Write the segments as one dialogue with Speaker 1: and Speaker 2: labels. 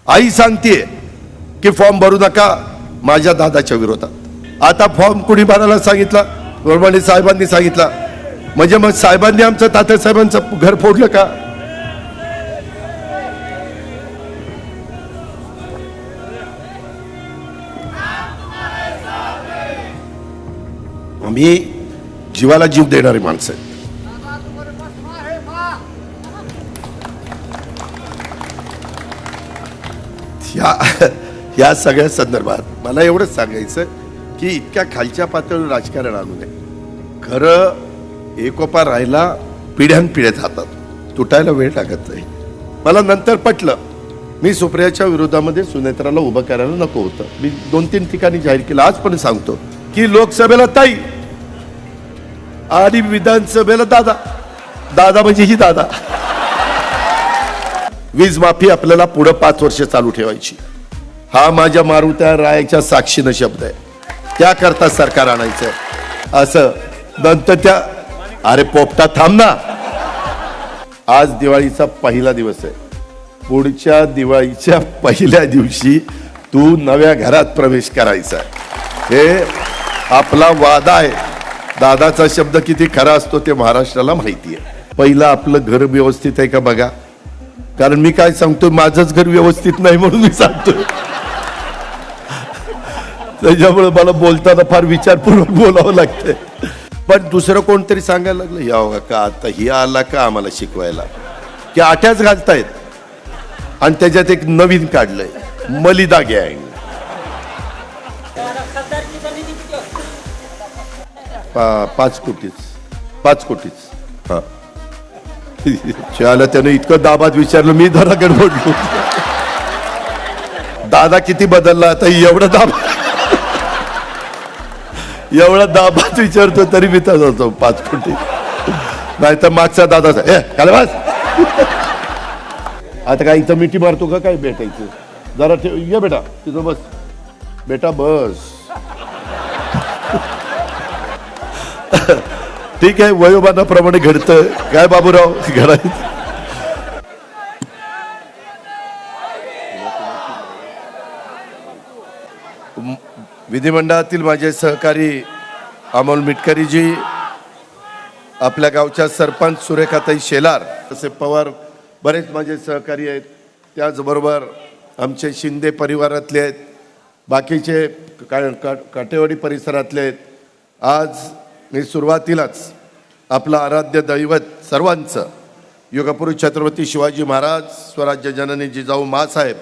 Speaker 1: आई सांगतेय की फॉर्म भरू नका माझ्या दादाच्या विरोधात. आता फॉर्म कुणी भरायला सांगितला? वरमाने साहेबांनी सांगितला. म्हणजे मग साहेबांनी आमचं तात्यासाहेबांचं घर फोडलं का? आम्ही जीवाला जीव देणारी माणसं आहेत. या सगळ्या संदर्भात मला एवढंच सांगायचं की इतक्या खालच्या पातळीवर राजकारण आणू नये. खरं एकोपा राहिला पिढ्यानपिढ्या जातात, तुटायला वेळ लागत नाही. मला नंतर पटलं, मी सुप्रियाच्या विरोधामध्ये सुनेत्राला उभं करायला नको होतं. मी 2-3 ठिकाणी जाहीर केलं. आज पण सांगतो की लोकसभेला ताई आणि विधानसभेला दादा. दादा म्हणजे ही दादा. वीज माफी आपल्याला पुढे 5 वर्ष चालू ठेवायची. हा माझ्या मारुत्या रायाच्या साक्षीनं शब्द आहे. त्याकरता सरकार आणायचंय असं. नंतर त्या अरे पोपटा थांब ना. आज दिवाळीचा पहिला दिवस आहे. पुढच्या दिवाळीच्या पहिल्या दिवशी तू नव्या घरात प्रवेश करायचा. हे आपला वादा आहे. दादाचा शब्द किती खरा असतो ते महाराष्ट्राला माहिती आहे. पहिलं आपलं घर व्यवस्थित आहे का बघा. कारण मी काय सांगतो, माझंच घर व्यवस्थित नाही म्हणून मी सांगतोय. त्याच्यामुळे मला बोलताना फार विचारपूर्वक बोलावं लागतंय. पण दुसरं कोणतरी सांगायला लागलं, या का आता ही आला का आम्हाला शिकवायला की आठ्याच घालतायत. आणि त्याच्यात एक नवीन काढलंय मलिदा गँग. 5 कोटीच. हा त्याला त्यानं इतकं दाबात विचारलं, मी जरा गडबडलो. दादा किती बदलला आता. एवढा दाबात विचारतो तरी मी तसा होतो. 5 कोटी नाही तर मागचा दादाचा काय बस. आता काय इथं मिठी मारतो का काय भेटायचं. जरा ठेव, ये बेटा तिथं बस. बेटा बस. ठीक आहे, वयोमानाप्रमाणे घडतं काय बाबूराव घडायचं. विधिमंडळातील माझे सहकारी अमोल मिटकरीजी, आपल्या गावच्या सरपंच सुरेखाताई शेलार, तसे पवार बरेच माझे सहकारी आहेत. त्याचबरोबर आमचे शिंदे परिवारातले आहेत, बाकीचे काटेवाडी परिसरातले आहेत. आज मी सुरुवातीलाच आपलं आराध्य दैवत सर्वांचं युगपुरुष छत्रपती शिवाजी महाराज, स्वराज्य जननी जिजाऊ माँसाहेब,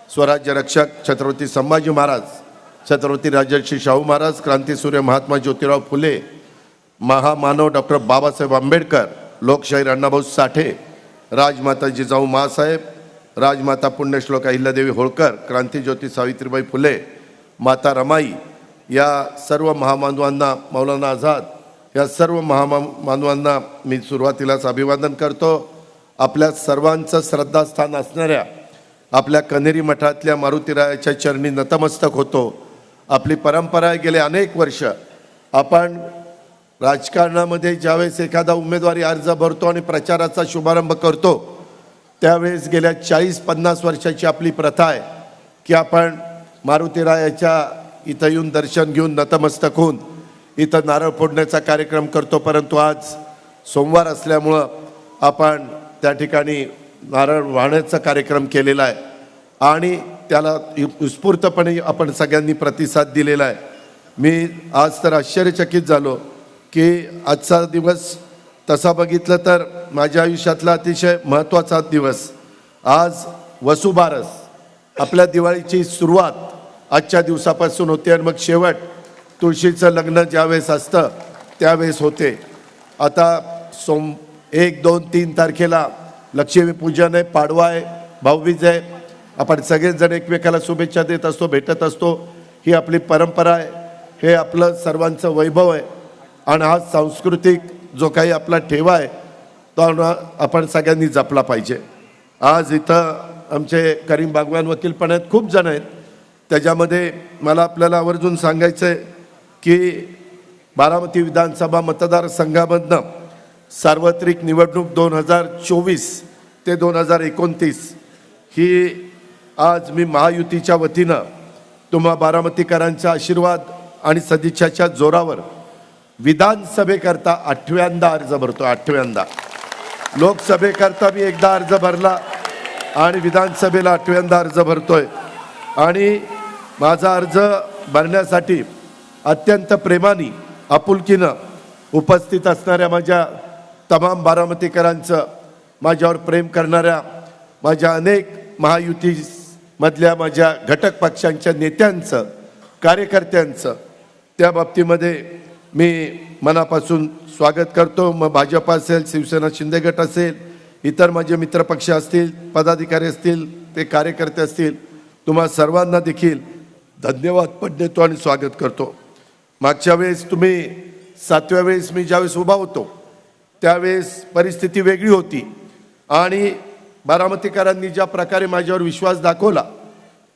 Speaker 1: स्वराज्य रक्षक छत्रपती संभाजी महाराज, छत्रपती राजर्षी शाहू महाराज, क्रांतीसूर्य महात्मा ज्योतिराव फुले, महामानव डॉक्टर बाबासाहेब आंबेडकर, लोकशाहीर अण्णाभाऊ साठे, राजमाता जिजाऊ माँसाहेब, राजमाता पुण्यश्लोक अहिल्यादेवी होळकर, क्रांतीज्योती सावित्रीबाई फुले, माता रमाई, या सर्व महामानवांना, मौलाना आझाद, या सर्व महामानवांना मी सुरुवातीलाच अभिवादन करतो. आपल्या सर्वांचं श्रद्धास्थान असणाऱ्या आपल्या कन्हेरी मठातल्या मारुतीरायाच्या चरणी नतमस्तक होतो. आपली परंपरा आहे, गेले अनेक वर्ष आपण राजकारणामध्ये ज्यावेळेस एखादा उमेदवारी अर्ज भरतो आणि प्रचाराचा शुभारंभ करतो, त्यावेळेस गेल्या 40-50 वर्षाची आपली प्रथा आहे की आपण मारुतीरायाच्या इथं येऊन दर्शन घेऊन नतमस्तक होऊन इथं नारळ फोडण्याचा कार्यक्रम करतो. परंतु आज सोमवार असल्यामुळं आपण त्या ठिकाणी नारळ वाहण्याचा कार्यक्रम केलेला आहे आणि त्याला उत्स्फूर्तपणे आपण सगळ्यांनी प्रतिसाद दिलेला आहे. मी आज तर आश्चर्यचकित झालो की आजचा दिवस तसा बघितलं तर माझ्या आयुष्यातला अतिशय महत्त्वाचा दिवस. आज वसुबारस, आपल्या दिवाळीची सुरुवात आजच्या दिवसापासून होते आणि मग शेवट तुळशीचं लग्न ज्यावेळेस असतं त्यावेळेस होते. आता 1, 2, 3 तारखेला लक्ष्मीपूजन आहे, पाडवा आहे, भाऊबीज आहे. आपण सगळेजण एकमेकाला शुभेच्छा देत असतो, भेटत असतो. ही आपली परंपरा आहे, हे आपलं सर्वांचं वैभव आहे आणि हा सांस्कृतिक जो काही आपला ठेवा आहे तो आपण सगळ्यांनी जपला पाहिजे. आज इथं आमचे करीम बागवान वकील पण आहेत, खूप जण आहेत. त्याच्यामध्ये मला आपल्याला आवर्जून सांगायचं आहे की बारामती विधानसभा मतदारसंघामधनं सार्वत्रिक निवडणूक 2024 ते 2029 ही आज मी महायुतीच्या वतीनं तुम्हा बारामतीकरांचा आशीर्वाद आणि सदिच्छाच्या जोरावर विधानसभेकरता 8व्यांदा अर्ज भरतो. 8व्यांदा. लोकसभेकरता मी एकदा अर्ज भरला आणि विधानसभेला 8व्यांदा अर्ज भरतोय. आणि माझा अर्ज भरण्यासाठी अत्यंत प्रेमाने आपुलकीनं उपस्थित असणाऱ्या माझ्या तमाम बारामतीकरांचं, माझ्यावर प्रेम करणाऱ्या माझ्या अनेक महायुतीमधल्या माझ्या घटक पक्षांच्या नेत्यांचं, कार्यकर्त्यांचं त्या बाबतीमध्ये मी मनापासून स्वागत करतो. मग भाजप असेल, शिवसेना शिंदे गट असेल, इतर माझे मित्रपक्ष असतील, पदाधिकारी असतील, ते कार्यकर्ते असतील, तुम्हा सर्वांना देखील धन्यवाद पण देतो आणि स्वागत करतो. मागच्या वेळेस तुम्ही 7व्या वेळेस मी ज्यावेळेस उभा होतो त्यावेळेस परिस्थिती वेगळी होती आणि बारामतीकरांनी ज्या प्रकारे माझ्यावर विश्वास दाखवला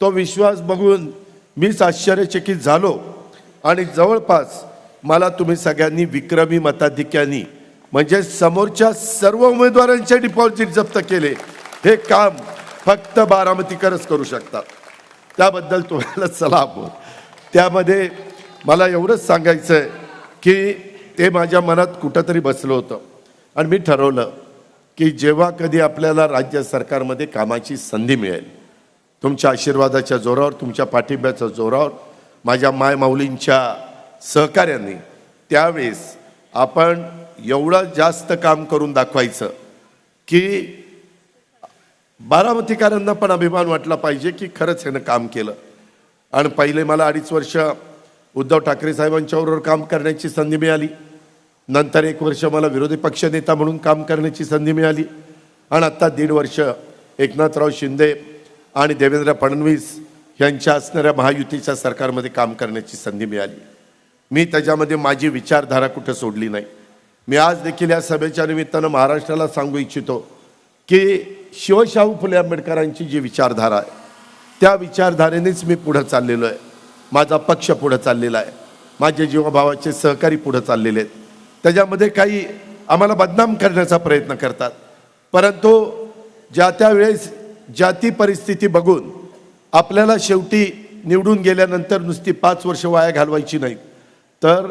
Speaker 1: तो विश्वास बघून मीच आश्चर्यचकित झालो आणि जवळपास मला तुम्ही सगळ्यांनी विक्रमी मताधिक्याने म्हणजे समोरच्या सर्व उमेदवारांचे डिपॉझिट जप्त केले. हे काम फक्त बारामतीकरच करू शकतात. त्याबद्दल तुम्हाला सलाम. त्यामध्ये मला एवढंच सांगायचं आहे की ते माझ्या मनात कुठंतरी बसलं होतं आणि मी ठरवलं की जेव्हा कधी आपल्याला राज्य सरकारमध्ये कामाची संधी मिळेल, तुमच्या आशीर्वादाच्या जोरावर, तुमच्या पाठिंब्याच्या जोरावर, माझ्या मायमाऊलींच्या सहकार्याने, त्यावेळेस आपण एवढं जास्त काम करून दाखवायचं की बारामतीकरांना पण अभिमान वाटला पाहिजे की खरंच यानं काम केलं. आणि पहिले मला 2.5 वर्ष उद्धव ठाकरे साहेबांच्याबरोबर काम करण्याची संधी मिळाली. नंतर 1 वर्ष मला विरोधी पक्षनेता म्हणून काम करण्याची संधी मिळाली. आणि आत्ता 1.5 वर्ष एकनाथराव शिंदे आणि देवेंद्र फडणवीस यांच्या असणाऱ्या महायुतीच्या सरकारमध्ये काम करण्याची संधी मिळाली. मी त्याच्यामध्ये माझी विचारधारा कुठं सोडली नाही. मी आज देखील या सभेच्या निमित्तानं महाराष्ट्राला सांगू इच्छितो की शिवशाहू फुले आंबेडकरांची जी विचारधारा आहे त्या विचारधारेनेच मी पुढं चाललेलो आहे. माझा पक्ष पुढं चाललेला आहे. माझे जीवाभावाचे सहकारी पुढं चाललेले आहेत. त्याच्यामध्ये काही आम्हाला बदनाम करण्याचा प्रयत्न करतात, परंतु ज्या त्या वेळेस ज्या ती परिस्थिती बघून आपल्याला शेवटी निवडून गेल्यानंतर नुसती 5 वर्ष वाया घालवायची नाही, तर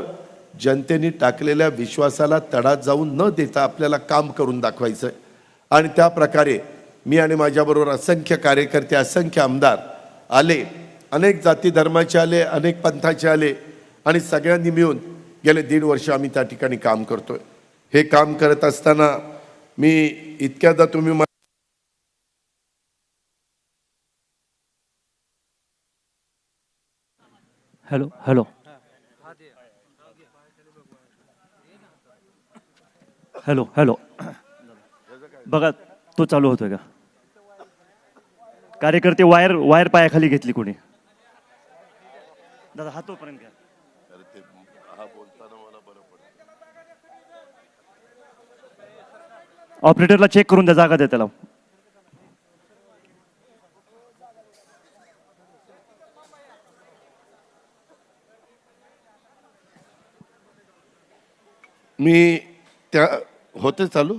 Speaker 1: जनतेने टाकलेल्या विश्वासाला तडा जाऊन न देता आपल्याला काम करून दाखवायचं आहे. आणि त्या प्रकारे मी आणि माझ्याबरोबर असंख्य कार्यकर्ते, असंख्य आमदार आले, अनेक जाती धर्माचे आले, अनेक पंथाचे आले आणि सगळ्यांनी मिळून गेले 1.5 वर्ष आम्ही त्या ठिकाणी काम करतोय. हे काम करत असताना मी इतक्यादा तुम्ही
Speaker 2: हॅलो हॅलो हॅलो हॅलो बघा तो चालू होतोय का? कार्यकर्ते वायर पायाखाली घेतली कोणी? दादा हा तोपर्यंत घ्या. ऑपरेटरला चेक करून द्या, जागा द्या त्याला.
Speaker 1: मी त्या होते चालू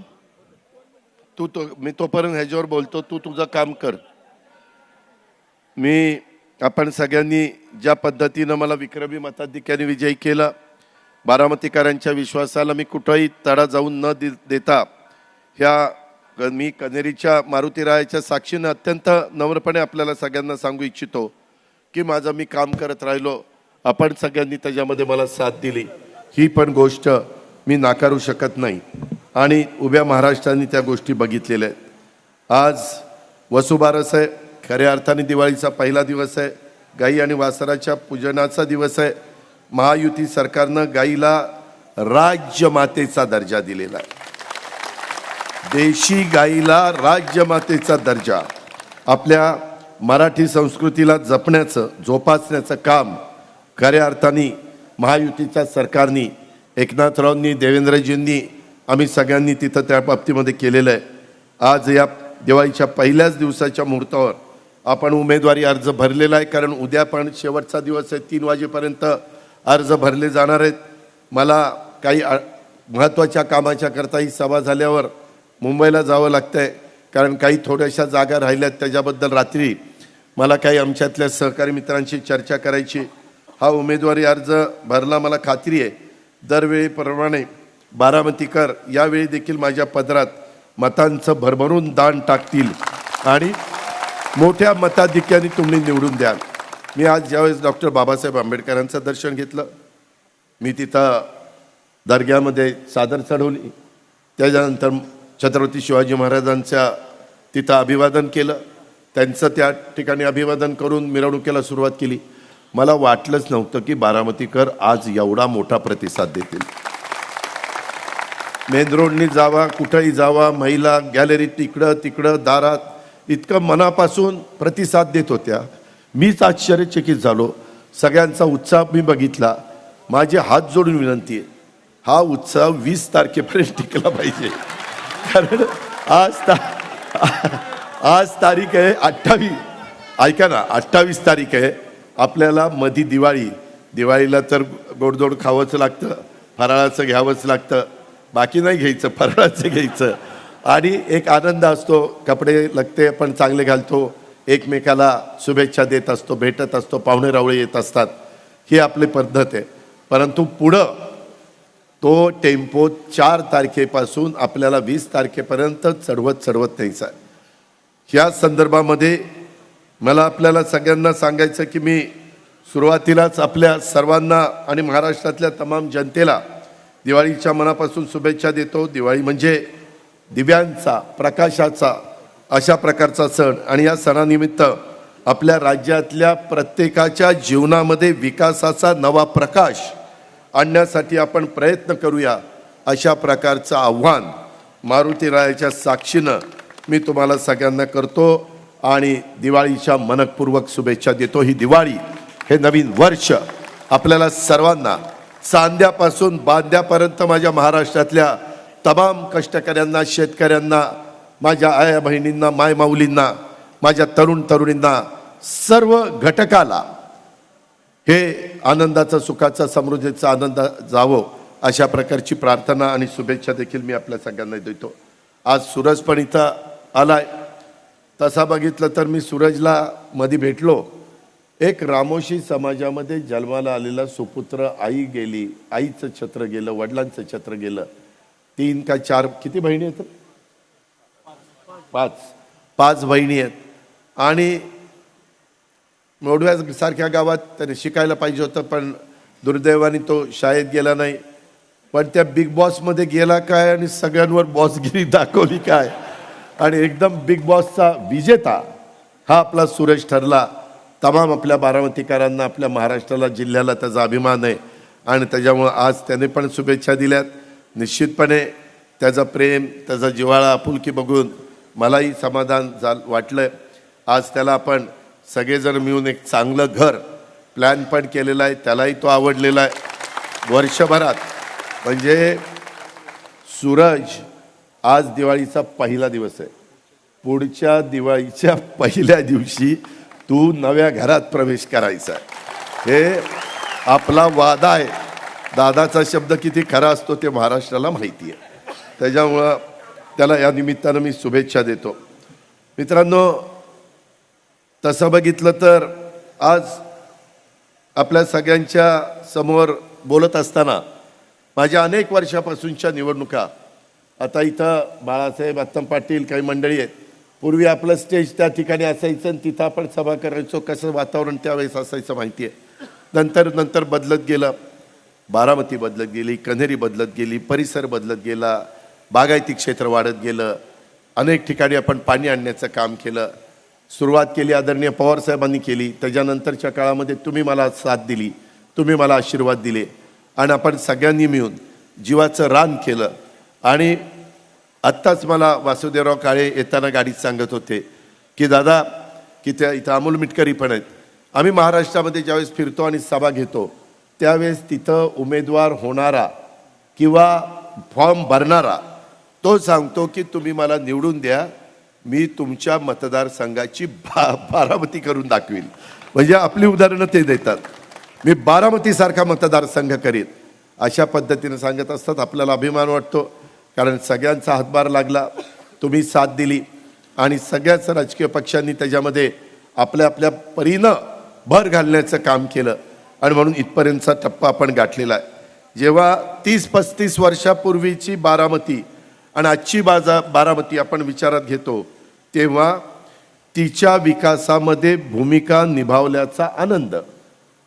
Speaker 1: मी तोपर्यंत ह्याच्यावर बोलतो, तू तुझं काम कर. आपण सगळ्यांनी ज्या पद्धतीनं मला विक्रमी मताधिक्याने विजयी केला, बारामतीकरांच्या विश्वासाला मी कुठंही तडा जाऊन न देता ह्या मी कनेरीच्या मारुतीरायाच्या साक्षीनं अत्यंत नम्रपणे आपल्याला सगळ्यांना सांगू इच्छितो की माझं मी काम करत राहिलो, आपण सगळ्यांनी त्याच्यामध्ये मला साथ दिली, ही पण गोष्ट मी नाकारू शकत नाही. आणि उभ्या महाराष्ट्राने त्या गोष्टी बघितलेल्या आहेत. आज वसुबारस आहे, खऱ्या अर्थाने दिवाळीचा पहिला दिवस आहे, गाई आणि वासराच्या पूजनाचा दिवस आहे. महायुती सरकारनं गाईला राज्यमातेचा दर्जा दिलेला आहे. देशी गाईला राज्यमातेचा दर्जा. आपल्या मराठी संस्कृतीला जपण्याचं, जोपासण्याचं काम खऱ्या अर्थाने महायुतीच्या सरकारने, एकनाथरावांनी, देवेंद्रजींनी, आम्ही सगळ्यांनी तिथं त्या बाबतीमध्ये केलेलं आहे. आज या दिवाळीच्या पहिल्याच दिवसाच्या मुहूर्तावर आपण उमेदवारी अर्ज भरलेला आहे, कारण उद्या पण शेवटचा दिवस आहे. 3 वाजेपर्यंत अर्ज भरले जाणार आहेत. मला काही महत्त्वाच्या कामाच्या करता ही सभा झाल्यावर मुंबईला जावं लागतं आहे, कारण काही थोड्याशा जागा राहिल्यात. त्याच्याबद्दल रात्री मला काही आमच्यातल्या सहकारी मित्रांशी चर्चा करायची. हा उमेदवारी अर्ज भरला, मला खात्री आहे दरवेळीप्रमाणे बारामतीकर यावेळी देखील माझ्या पदरात मतांचं भरभरून दान टाकतील आणि मोठ्या मताधिक्याने तुम्ही निवडून द्याल. मी आज ज्यावेळेस डॉक्टर बाबासाहेब आंबेडकरांचं दर्शन घेतलं, मी तिथं दर्ग्यामध्ये चादर चढवली, त्याच्यानंतर छत्रपती शिवाजी महाराजांच्या तिथं अभिवादन केलं, त्यांचं त्या ठिकाणी अभिवादन करून मिरवणुकीला सुरुवात केली. मला वाटलंच नव्हतं की बारामतीकर आज एवढा मोठा प्रतिसाद देतील. मेन रोडनी जावा, कुठंही जावा, महिला गॅलरीत इकडं तिकडं दारात इतकं मनापासून प्रतिसाद देत होत्या. मीच आश्चर्यचकित झालो. सगळ्यांचा उत्साह मी बघितला. माझे हात जोडून विनंती आहे, हा उत्साह 20 तारखेपर्यंत टिकला पाहिजे. कारण आज तारीख आहे 28. ऐका ना, 28 तारीख आहे. आपल्याला मधी दिवाळीला तर गोडधोड खावंच लागतं, फराळाचं घ्यावंच लागतं, बाकी नाही घ्यायचं, फराळाचं घ्यायचं. आणि एक आनंद असतो, कपडे लगते आपण चांगले घालतो, एकमेकाला शुभेच्छा देत असतो, भेटत असतो, पाहुणे रावळे येत असतात, ही आपली पद्धत आहे. परंतु पुढं तो टेम्पो 4 तारखेपासून आपल्याला 20 तारखेपर्यंत चढवत न्यायचा आहे. ह्या संदर्भामध्ये मला आपल्याला सगळ्यांना सांगायचं की मी सुरुवातीलाच आपल्या सर्वांना आणि महाराष्ट्रातल्या तमाम जनतेला दिवाळीच्या मनापासून शुभेच्छा देतो. दिवाळी म्हणजे दिव्यांचा, प्रकाशाचा अशा प्रकारचा सण आणि या सणानिमित्त आपल्या राज्यातल्या प्रत्येकाच्या जीवनामध्ये विकासाचा नवा प्रकाश आणण्यासाठी आपण प्रयत्न करूया, अशा प्रकारचं आव्हान मारुतीरायाच्या साक्षीनं मी तुम्हाला सगळ्यांना करतो आणि दिवाळीच्या मनपूर्वक शुभेच्छा देतो. ही दिवाळी, हे नवीन वर्ष आपल्याला सर्वांना सांध्यापासून बांध्यापर्यंत माझ्या महाराष्ट्रातल्या तमाम कष्टकऱ्यांना, शेतकऱ्यांना, माझ्या आया बहिणींना, मायमाऊलींना, माझ्या तरुणींना, सर्व घटकाला हे आनंदाचा, सुखाचा, समृद्धीचा आनंद जावो, अशा प्रकारची प्रार्थना आणि शुभेच्छा देखील मी आपल्या सगळ्यांना देतो. आज सूरज पण इथं आलाय. तसा बघितलं तर मी सूरजला मध्ये भेटलो. एक रामोशी समाजामध्ये जन्माला आलेला सुपुत्र, आई गेली, आईचं छत्र गेलं, वडिलांचं छत्र गेलं, 3 का 4 किती बहिणी आहेत? 5 बहिणी आहेत. आणि मोडव्यासारख्या गावात त्याने शिकायला पाहिजे होतं, पण दुर्दैवाने तो शाळेत गेला नाही. पण त्या बिग बॉसमध्ये गेला काय आणि सगळ्यांवर बॉसगिरी दाखवली काय, आणि एकदम बिग बॉसचा विजेता हा आपला सूरज ठरला. तमाम आपल्या बारामतीकरांना, आपल्या महाराष्ट्राला, जिल्ह्याला त्याचा अभिमान आहे आणि त्याच्यामुळं आज त्याने पण शुभेच्छा दिल्यात. निश्चितपणे त्याचं प्रेम, त्याचा जिव्हाळा, आपुलकी बघून मलाही समाधान वाटलं. आज त्याला आपण सगळेजण मिळून एक चांगलं घर प्लॅन पण केलेलं आहे, त्यालाही तो आवडलेला आहे वर्षभरात. म्हणजे सूरज, आज दिवाळीचा पहिला दिवस आहे. पुढच्या दिवाळीच्या पहिल्या दिवशी तू नव्या घरात प्रवेश करायचा आहे, हे आपला वादा आहे. दादाचा शब्द किती खरा असतो ते महाराष्ट्राला माहिती आहे. त्याच्यामुळं त्याला या निमित्तानं मी शुभेच्छा देतो. मित्रांनो, तसं बघितलं तर आज आपल्या सगळ्यांच्या समोर बोलत असताना माझ्या अनेक वर्षापासूनच्या निवडणुका, आता इथं बाळासाहेब आत्तम पाटील काही मंडळी आहेत. पूर्वी आपलं स्टेज त्या ठिकाणी असायचं आणि तिथं आपण सभा करायचो, कसं वातावरण त्यावेळेस असायचं माहिती आहे. नंतर बदलत गेलं, बारामती बदलत गेली, कन्हेरी बदलत गेली, परिसर बदलत गेला, बागायती क्षेत्र वाढत गेलं. अनेक ठिकाणी आपण पाणी आणण्याचं काम केलं. सुरुवात केली आदरणीय पवारसाहेबांनी केली. त्याच्यानंतरच्या काळामध्ये तुम्ही मला साथ दिली, तुम्ही मला आशीर्वाद दिले आणि आपण सगळ्यांनी मिळून जीवाचं रान केलं. आणि आत्ताच मला वासुदेवराव काळे येताना गाडीत सांगत होते की दादा, की त्या इथं अमोल मिटकरी पण आहेत. आम्ही महाराष्ट्रामध्ये ज्यावेळेस फिरतो आणि सभा घेतो त्यावेळेस तिथं उमेदवार होणारा किंवा फॉर्म भरणारा तो सांगतो की तुम्ही मला निवडून द्या, मी तुमच्या मतदारसंघाची बारामती करून दाखवीन. म्हणजे आपली उदाहरणं ते देतात. मी बारामतीसारखा मतदारसंघ करीन, अशा पद्धतीने सांगत असतात. आपल्याला अभिमान वाटतो, कारण सगळ्यांचा हातभार लागला, तुम्ही साथ दिली आणि सगळ्याच राजकीय पक्षांनी त्याच्यामध्ये आपल्या आपल्या परीनं भर घालण्याचं काम केलं आणि म्हणून इथपर्यंतचा टप्पा आपण गाठलेला आहे. जेव्हा 30-35 वर्षापूर्वीची बारामती आणि आजची बारामती आपण विचारात घेतो तेव्हा तिच्या विकासामध्ये भूमिका निभावल्याचा आनंद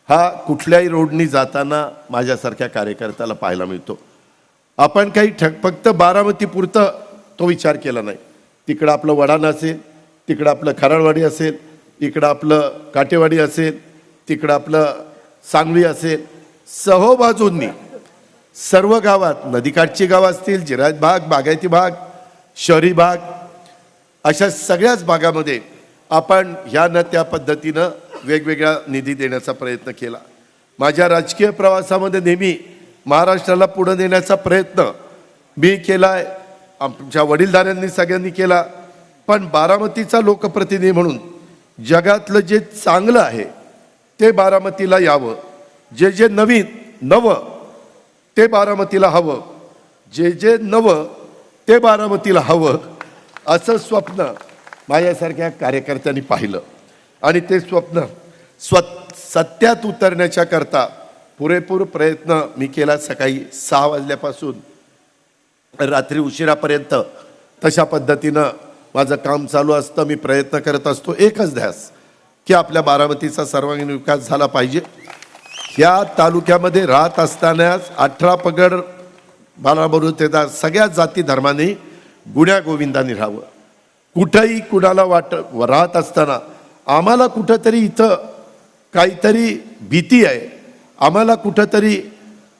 Speaker 1: हा कुठल्याही रोडनी जाताना माझ्यासारख्या कार्यकर्त्याला पाहायला मिळतो. आपण काही फक्त बारामतीपुरतं तो विचार केला नाही. तिकडं आपलं वडाण असेल, तिकडं आपलं खराळवाडी असेल, इकडं आपलं काटेवाडी असेल, तिकडं आपलं सांगली असेल, सहोबाजूंनी सर्व गावात नदीकाठची गावं असतील, जिरायत भाग, बागायती भाग, शहरी भाग, अशा सगळ्याच भागामध्ये आपण ह्या न त्या पद्धतीनं वेगवेगळा निधी देण्याचा प्रयत्न केला. माझ्या राजकीय प्रवासामध्ये नेहमी महाराष्ट्राला पुढे नेण्याचा प्रयत्न मी केलाय, आमच्या वडीलधाऱ्यांनी सगळ्यांनी केला. पण बारामतीचा लोकप्रतिनिधी म्हणून जगातलं जे चांगलं आहे ते बारामतीला यावं, जे जे नवं ते बारामतीला हवं, जे नवं ते बारामतीला हवं, असं स्वप्न माझ्यासारख्या कार्यकर्त्यांनी पाहिलं आणि ते स्वप्न सत्यात उतरण्याच्या करता पुरेपूर प्रयत्न मी केला. सकाळी 6 वाजल्यापासून रात्री उशिरापर्यंत तशा पद्धतीनं माझं काम चालू असतं. मी प्रयत्न करत असतो एकच ध्यास की आपल्या बारामतीचा सर्वांगीण विकास झाला पाहिजे. या तालुक्यामध्ये राहत असतानाच 18 पगड बारामतीचा सगळ्या जाती धर्माने गुण्यागोविंदाने राहावं. कुठंही कुणाला राहत असताना आम्हाला कुठंतरी इथं काहीतरी भीती आहे, आम्हाला कुठंतरी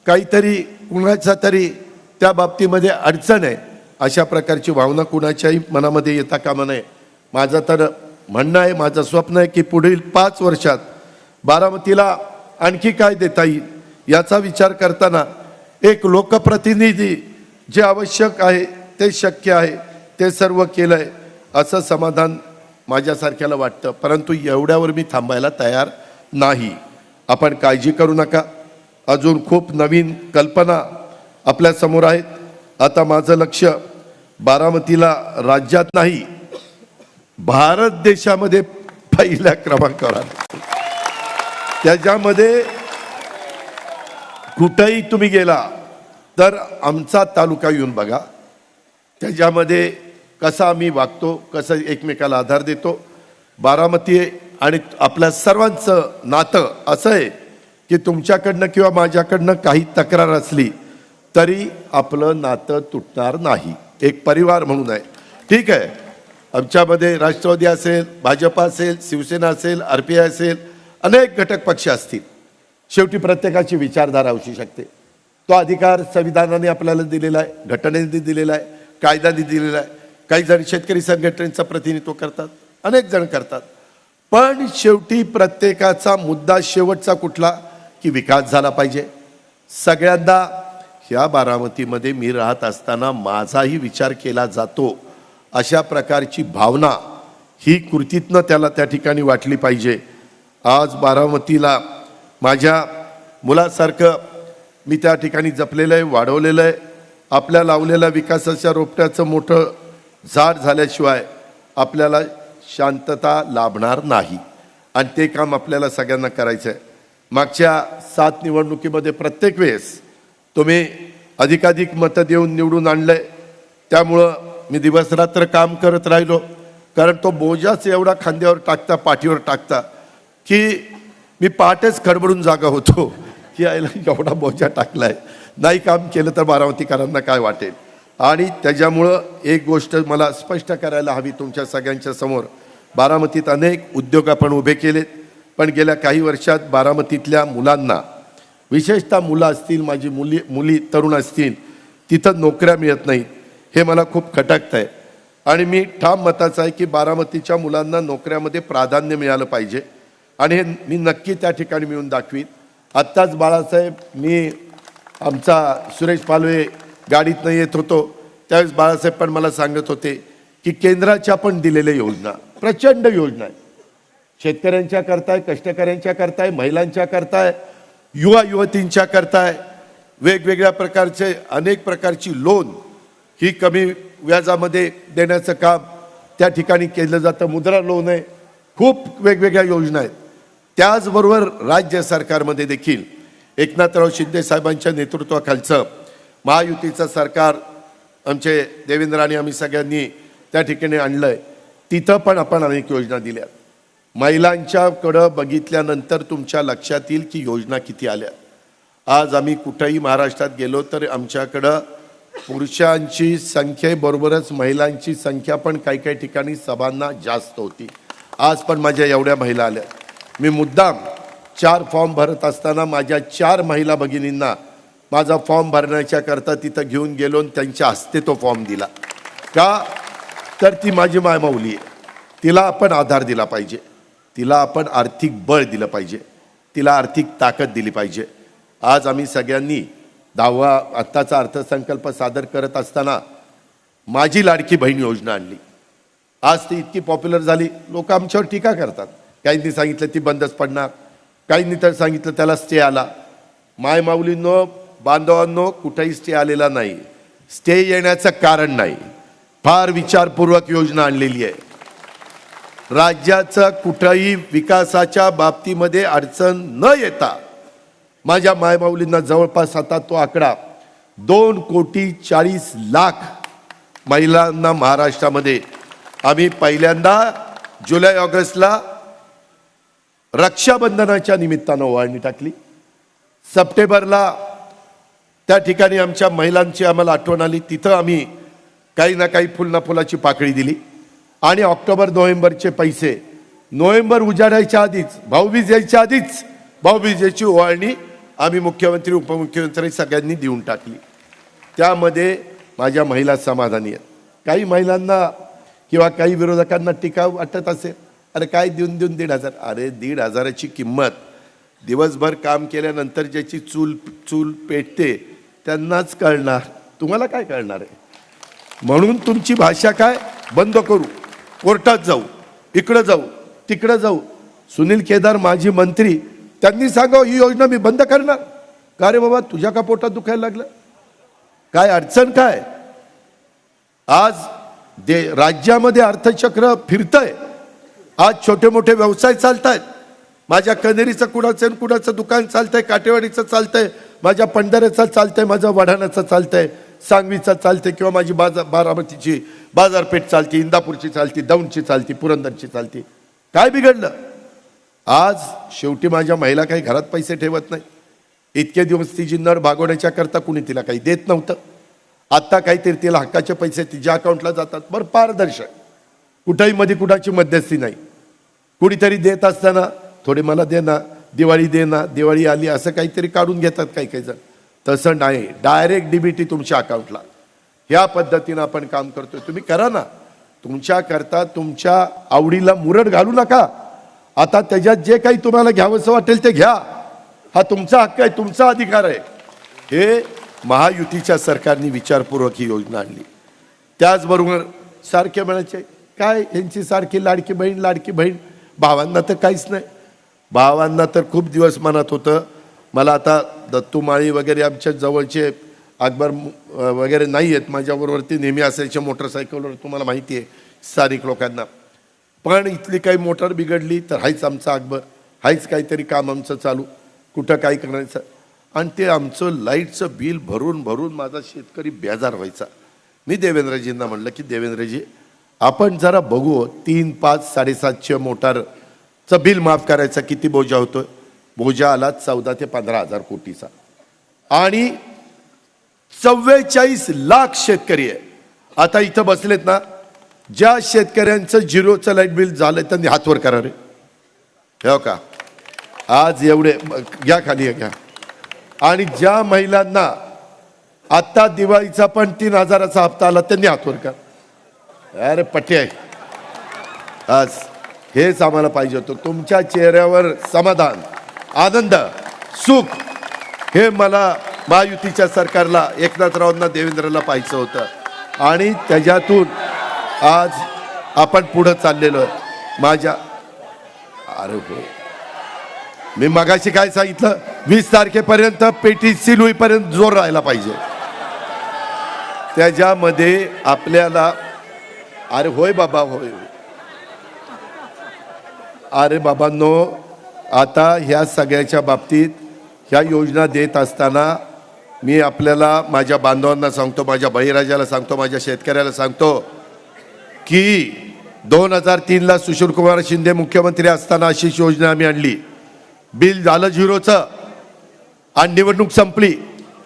Speaker 1: काहीतरी कुणाच्या तरी त्या बाबतीमध्ये अडचण आहे, अशा प्रकारची भावना कुणाच्याही मनामध्ये येता कामा नये. माझं तर म्हणणं आहे, माझं स्वप्न आहे की पुढील 5 वर्षात बारामतीला आणखी काय देता येईल याचा विचार करताना एक लोकप्रतिनिधी जे आवश्यक आहे ते शक्य आहे ते सर्व केलं आहे असं समाधान माझ्यासारख्याला वाटतं. परंतु एवढ्यावर मी थांबायला तयार नाही. आपण काळजी करू नका, अजून खूप नवीन कल्पना आपल्या समोर आहेत. आता माझं लक्ष बारामतीला राज्यात नाही भारत देशामध्ये पहिल्या क्रमांकावर आहे. त्याच्यामध्ये कुठंही तुम्ही गेला तर आमचा तालुका येऊन बघा, त्याच्यामध्ये कसा आम्ही वागतो, कसं एकमेकाला आधार देतो. बारामती आणि आपल्या सर्वांचं नातं असं आहे की तुमच्याकडनं किंवा माझ्याकडनं काही तक्रार असली तरी आपलं नातं तुटणार नाही. एक परिवार म्हणून आहे. ठीक आहे, आमच्यामध्ये राष्ट्रवादी असेल, भाजप असेल, शिवसेना असेल, RPI असेल, अनेक घटक पक्ष असतील. शेवटी प्रत्येकाची विचारधारा असू शकते. तो अधिकार संविधानाने आपल्याला दिलेला आहे, घटनेने दिलेला आहे, कायद्याने दिलेला आहे. काही जण शेतकरी संघटनेचं प्रतिनिधित्व करतात, अनेक जण करतात. पण शेवटी प्रत्येकाचा मुद्दा शेवटचा कुठला की विकास झाला पाहिजे. सगळ्यांदा ह्या बारामतीमध्ये मी राहत असताना माझाही विचार केला जातो अशा प्रकारची भावना ही कृतीतनं त्याला त्या ठिकाणी वाटली पाहिजे. आज बारामतीला माझ्या मुलासारखं मी त्या ठिकाणी जपलेलं आहे, वाढवलेलं आहे. आपल्या लावलेल्या विकासाच्या रोपट्याचं मोठं झाड झाल्याशिवाय आपल्याला शांतता लाभणार नाही आणि ते काम आपल्याला सगळ्यांना करायचं आहे. मागच्या 7 निवडणुकीमध्ये प्रत्येक वेळेस तुम्ही अधिकाधिक मतं देऊन निवडून आणलंय. त्यामुळं मी दिवसरात्र काम करत राहिलो, कारण तो बोजाच एवढा खांद्यावर टाकता, पाठीवर टाकता की मी पहाटेच खडबडून जागा होतो की यायला एवढा बोजा टाकलाय, नाही काम केलं तर बारामतीकरांना काय वाटेल. आणि त्याच्यामुळं एक गोष्ट मला स्पष्ट करायला हवी तुमच्या सगळ्यांच्या समोर. बारामतीत अनेक उद्योग आपण उभे केलेत, पण गेल्या काही वर्षात बारामतीतल्या मुलांना, विशेषतः मुलं असतील, माझी मुली तरुण असतील, तिथं नोकऱ्या मिळत नाहीत. हे मला खूप खटकतं आहे आणि मी ठाम मताचा आहे की बारामतीच्या मुलांना नोकऱ्यामध्ये प्राधान्य मिळालं पाहिजे आणि हे मी नक्की त्या ठिकाणी मिळून दाखवीन. आत्ताच बाळासाहेब, मी आमचा सुरेश पालवे गाडीतनं येत होतो त्यावेळेस बाळासाहेब पण मला सांगत होते की केंद्राच्या पण दिलेल्या योजना, प्रचंड योजना आहे, शेतकऱ्यांच्या करताय, कष्टकऱ्यांच्या करताय, महिलांच्या करताय, युवा युवतींच्या करताय, वेगवेगळ्या प्रकारचे अनेक प्रकारची लोन ही कमी व्याजामध्ये देण्याचं काम त्या ठिकाणी केलं जातं. मुद्रा लोन आहे, खूप वेगवेगळ्या योजना आहेत. त्याचबरोबर राज्य सरकारमध्ये देखील एकनाथराव शिंदे साहेबांच्या नेतृत्वाखालचं महायुतीचं सरकार आमचे देवेंद्र आणि आम्ही सगळ्यांनी त्या ठिकाणी आणलंय. तिथं पण आपण अनेक योजना दिल्या. महिलांच्याकडं बघितल्यानंतर तुमच्या लक्षात येईल की योजना किती आल्या. आज आम्ही कुठेही महाराष्ट्रात गेलो तर आमच्याकडं पुरुषांची संख्येबरोबरच महिलांची संख्या पण काही काही ठिकाणी सभांना जास्त होती. आज पण माझ्या एवढ्या महिला आल्या. मी मुद्दाम 4 फॉर्म भरत असताना माझ्या 4 महिला भगिनींना माझा फॉर्म भरण्याच्या करता तिथं घेऊन गेलो आणि त्यांच्या हस्ते तो फॉर्म दिला. का तर ती माझी मायमाऊली आहे. तिला आपण आधार दिला पाहिजे, तिला आपण आर्थिक बळ दिलं पाहिजे, तिला आर्थिक ताकद दिली पाहिजे. आज आम्ही सगळ्यांनी 10वा आत्ताचा अर्थसंकल्प सादर करत असताना माझी लाडकी बहीण योजना आणली. आज ती इतकी पॉप्युलर झाली, लोक आमच्यावर टीका करतात. काहींनी सांगितलं ती बंदच पडणार, काहींनी तर सांगितलं त्याला स्टे आला. मायमाऊलींनो, बांधवांनो, कुठेही स्टे आलेला नाही. स्टे येण्याचं कारण नाही, फार विचारपूर्वक योजना आणलेली आहे. राज्याचं कुठंही विकासाच्या बाबतीमध्ये अडचण न येता माझ्या मायमाऊलींना जवळपास आता तो आकडा 2,40,00,000 महिलांना महाराष्ट्रामध्ये आम्ही पहिल्यांदा जुलै ऑगस्टला रक्षाबंधनाच्या निमित्तानं ओवाळणी टाकली. सप्टेंबरला त्या ठिकाणी आमच्या महिलांची आम्हाला आठवण आली, तिथं आम्ही काही ना काही फुलाची पाकळी दिली. आणि ऑक्टोबर नोव्हेंबरचे पैसे नोव्हेंबर उजाडायच्या आधीच, भाऊबीज यायच्या आधीच भाऊबीजेची ओवाळणी आम्ही मुख्यमंत्री उपमुख्यमंत्री सगळ्यांनी देऊन टाकली. त्यामध्ये माझ्या महिला समाधानी आहेत. काही महिलांना किंवा काही विरोधकांना टीका वाटत असेल, अरे काय देऊन 1,500. अरे 1,500ची किंमत दिवसभर काम केल्यानंतर ज्याची चूल पेटते त्यांनाच कळणार, तुम्हाला काय कळणार आहे. म्हणून तुमची भाषा काय बंद करू, कोर्टात जाऊ, इकडं जाऊ, तिकडं जाऊ. सुनील केदार माजी मंत्री, त्यांनी सांगावं ही योजना मी बंद करणार. का रे बाबा, तुझ्या का पोटात दुखायला लागलं, काय अडचण काय. आज राज्यामध्ये अर्थचक्र फिरतंय. आज छोटे मोठे व्यवसाय चालतायत. माझ्या कनेरीचं कुणाचं दुकान चालतंय, काटेवाडीचं चालतंय, माझ्या पंढऱ्याचं चालतंय, माझ्या वढाण्याचं चालतंय, सांगवीचं चालतंय, किंवा माझी बारामतीची बाजारपेठ चालती, इंदापूरची चालती, दौंडची चालती, पुरंदरची चालती. काय बिघडलं. आज शेवटी माझ्या महिला काही घरात पैसे ठेवत नाही. इतके दिवस तिची नर भागवण्याच्या करता कुणी तिला काही देत नव्हतं. आत्ता काहीतरी तिला हक्काचे पैसे तिच्या अकाउंटला जातात. बरं पारदर्शक, कुठेही मध्ये कुणाची मध्यस्थी नाही. कुणीतरी देत असताना थोडे मला दे ना, दिवाळी दे ना, दिवाळी आली असं काहीतरी काढून घेतात काही काही जण. तसं नाही, डायरेक्ट डीबीटी तुमच्या अकाउंटला. ह्या पद्धतीनं आपण काम करतोय. तुम्ही करा ना, तुमच्या करता तुमच्या आवडीला मुरड घालू नका. आता त्याच्यात जे काही तुम्हाला घ्यावंसं वाटेल ते घ्या, हा तुमचा हक्क आहे, तुमचा अधिकार आहे. हे महायुतीच्या सरकारने विचारपूर्वक ही योजना आणली. त्याचबरोबर सारखे म्हणायचे काय यांची सारखी लाडकी बहीण, भावांना तर काहीच नाही. भावांना तर खूप दिवस मनात होतं. मला आता दत्तू माळी वगैरे आमच्या जवळचे अकबर वगैरे नाही आहेत माझ्याबरोबर, ते नेहमी असायचे मोटरसायकलवर, तुम्हाला माहिती आहे स्थानिक लोकांना. पण इथली काही मोटर बिघडली तर हायच आमचा अकबर, हायच काहीतरी काम आमचं चालू, कुठं काय करायचं. आणि ते आमचं लाईटचं बिल भरून भरून माझा शेतकरी बेजार व्हायचा. मी देवेंद्रजींना म्हणलं की देवेंद्रजी आपण जरा बघू 3, 5, 750 मोटारचं बिल माफ करायचा किती बोजा होतोय. बोजा आला 14 ते 15 हजार कोटीचा. आणि 44 लाख शेतकरी आहे. आता इथं बसलेत ना, ज्या शेतकऱ्यांचं 0चं लाईट बिल झालं त्यांनी हातवर करा रे. हो का, आज एवढे घ्या, खाली घ्या. आणि ज्या महिलांना आता दिवाळीचा पण 3,000चा हप्ता आला त्यांनी हातवर करा. अरे पट्टे आहे. आज हेच आम्हाला पाहिजे होतं, तुमच्या चेहऱ्यावर समाधान, आनंद, सुख. हे मला महायुतीच्या सरकारला, एकनाथरावांना, देवेंद्रला पाहिजे होतं. आणि त्याच्यातून आज आपण पुढं चाललेलो आहे. माझ्या अरे हो, मी मगाशी काय सांगितलं, 20 तारखेपर्यंत पेटी सील होईपर्यंत जोर राहायला पाहिजे. त्याच्यामध्ये आपल्याला, अरे होय बाबा होय, अरे बाबांनो, आता ह्या सगळ्याच्या बाबतीत ह्या योजना देत असताना मी आपल्याला माझ्या बांधवांना सांगतो, माझ्या बळीराजाला सांगतो, माझ्या शेतकऱ्याला सांगतो की 2003ला सुशीलकुमार शिंदे मुख्यमंत्री असताना अशीच योजना आम्ही आणली. बिल झालं झिरोचं आणि निवडणूक संपली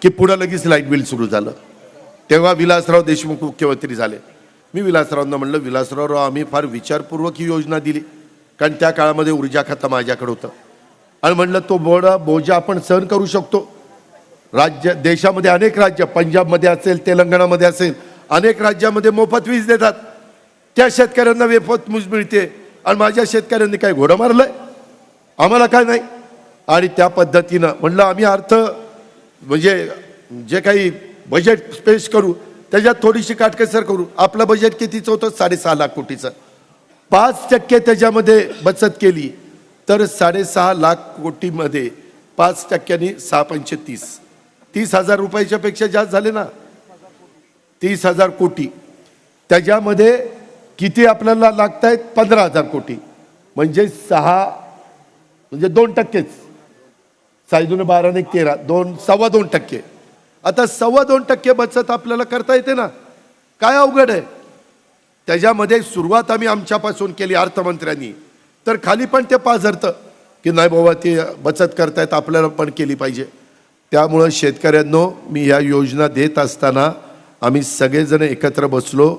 Speaker 1: की पुढं लगेच लाईट बिल सुरू झालं. तेव्हा विलासराव देशमुख मुख्यमंत्री झाले. मी विलासरावांना म्हणलं, विलासराव आम्ही फार विचारपूर्वक ही योजना दिली, कारण त्या काळामध्ये ऊर्जा खातं माझ्याकडे होतं. आणि म्हणलं तो बोजा आपण सहन करू शकतो. देशामध्ये अनेक राज्य, पंजाबमध्ये असेल, तेलंगणामध्ये असेल, अनेक राज्यामध्ये मोफत वीज देतात. त्या शेतकऱ्यांना मोफत वीज मिळते आणि माझ्या शेतकऱ्यांनी काय घोडं मारलंय? आम्हाला काय नाही. आणि त्या पद्धतीनं म्हणलं आम्ही म्हणजे जे काही बजेट स्पेस करू त्याच्यात थोडीशी काटकसर करू. आपलं बजेट कितीचं होतं? 6.5 लाख कोटीचं. 5% त्याच्यामध्ये बचत केली तर 6.5 लाख कोटीमध्ये 5%नी 6 पंचे 30,000 रुपयाच्या पेक्षा जास्त झाले ना. 30,000 कोटी. त्याच्यामध्ये किती आपल्याला लागत आहेत? 15,000 कोटी. म्हणजे 2%. 6×12 13, 2.25%. आता 2.25% बचत आपल्याला करता येते ना. काय अवघड आहे? त्याच्यामध्ये सुरुवात आम्ही आमच्यापासून केली अर्थमंत्र्यांनी, तर खाली पण ते पाझरतं की नाही बाबा ते बचत करतायत, आपल्याला पण केली पाहिजे. त्यामुळं शेतकऱ्यांनो, मी ह्या योजना देत असताना आम्ही सगळेजण एकत्र बसलो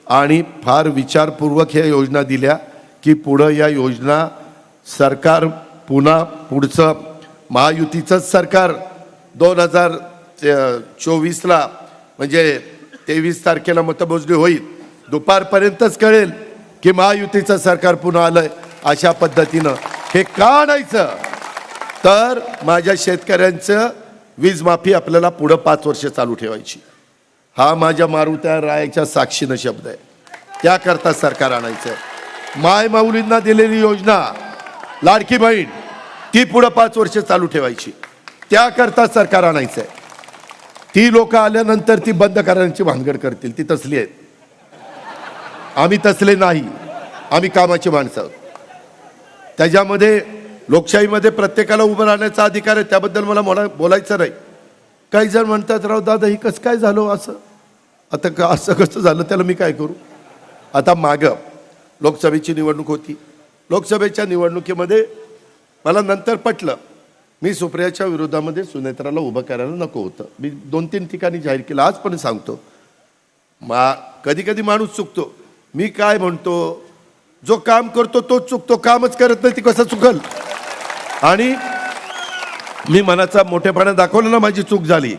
Speaker 1: आणि फार विचारपूर्वक ह्या योजना दिल्या की पुढं या योजना सरकार पुन्हा पुढचं महायुतीचंच सरकार 2024ला म्हणजे 23 तारखेला मतमोजणी होईल. दुपारपर्यंतच कळेल की महायुतीचं सरकार पुन्हा आलंय. अशा पद्धतीनं हे का आणायचं? तर माझ्या शेतकऱ्यांचं वीज माफी आपल्याला पुढं 5 वर्ष चालू ठेवायची. हा माझ्या मारुत्या रायाच्या साक्षीनं शब्द आहे. त्याकरता सरकार आणायचं. माय माऊलींना दिलेली योजना लाडकी बहीण ती पुढं 5 वर्ष चालू ठेवायची. त्याकरता सरकार आणायचंय. ती लोक आल्यानंतर ती बंद करण्याची भानगड करतील, ती तसली आहेत. आम्ही तसले नाही. आम्ही कामाची माणसं आहोत. त्याच्यामध्ये लोकशाहीमध्ये प्रत्येकाला उभं राहण्याचा अधिकार आहे. त्याबद्दल मला बोलायचं नाही. काही जण म्हणतात राव दादा ही कसं काय झालं असं. आता असं कसं झालं त्याला मी काय करू? आता मागं लोकसभेची निवडणूक होती. लोकसभेच्या निवडणुकीमध्ये मला नंतर पटलं मी सुप्रियाच्या विरोधामध्ये सुनेत्राला उभं करायला नको होतं. मी 2-3 ठिकाणी जाहीर केलं. आज पण सांगतो, कधी कधी माणूस चुकतो. मी काय म्हणतो, जो काम करतो तोच चुकतो, कामच करत नाही ती कसं चुकल. आणि मी मनाचा मोठेपणा दाखवला ना, माझी चूक झाली.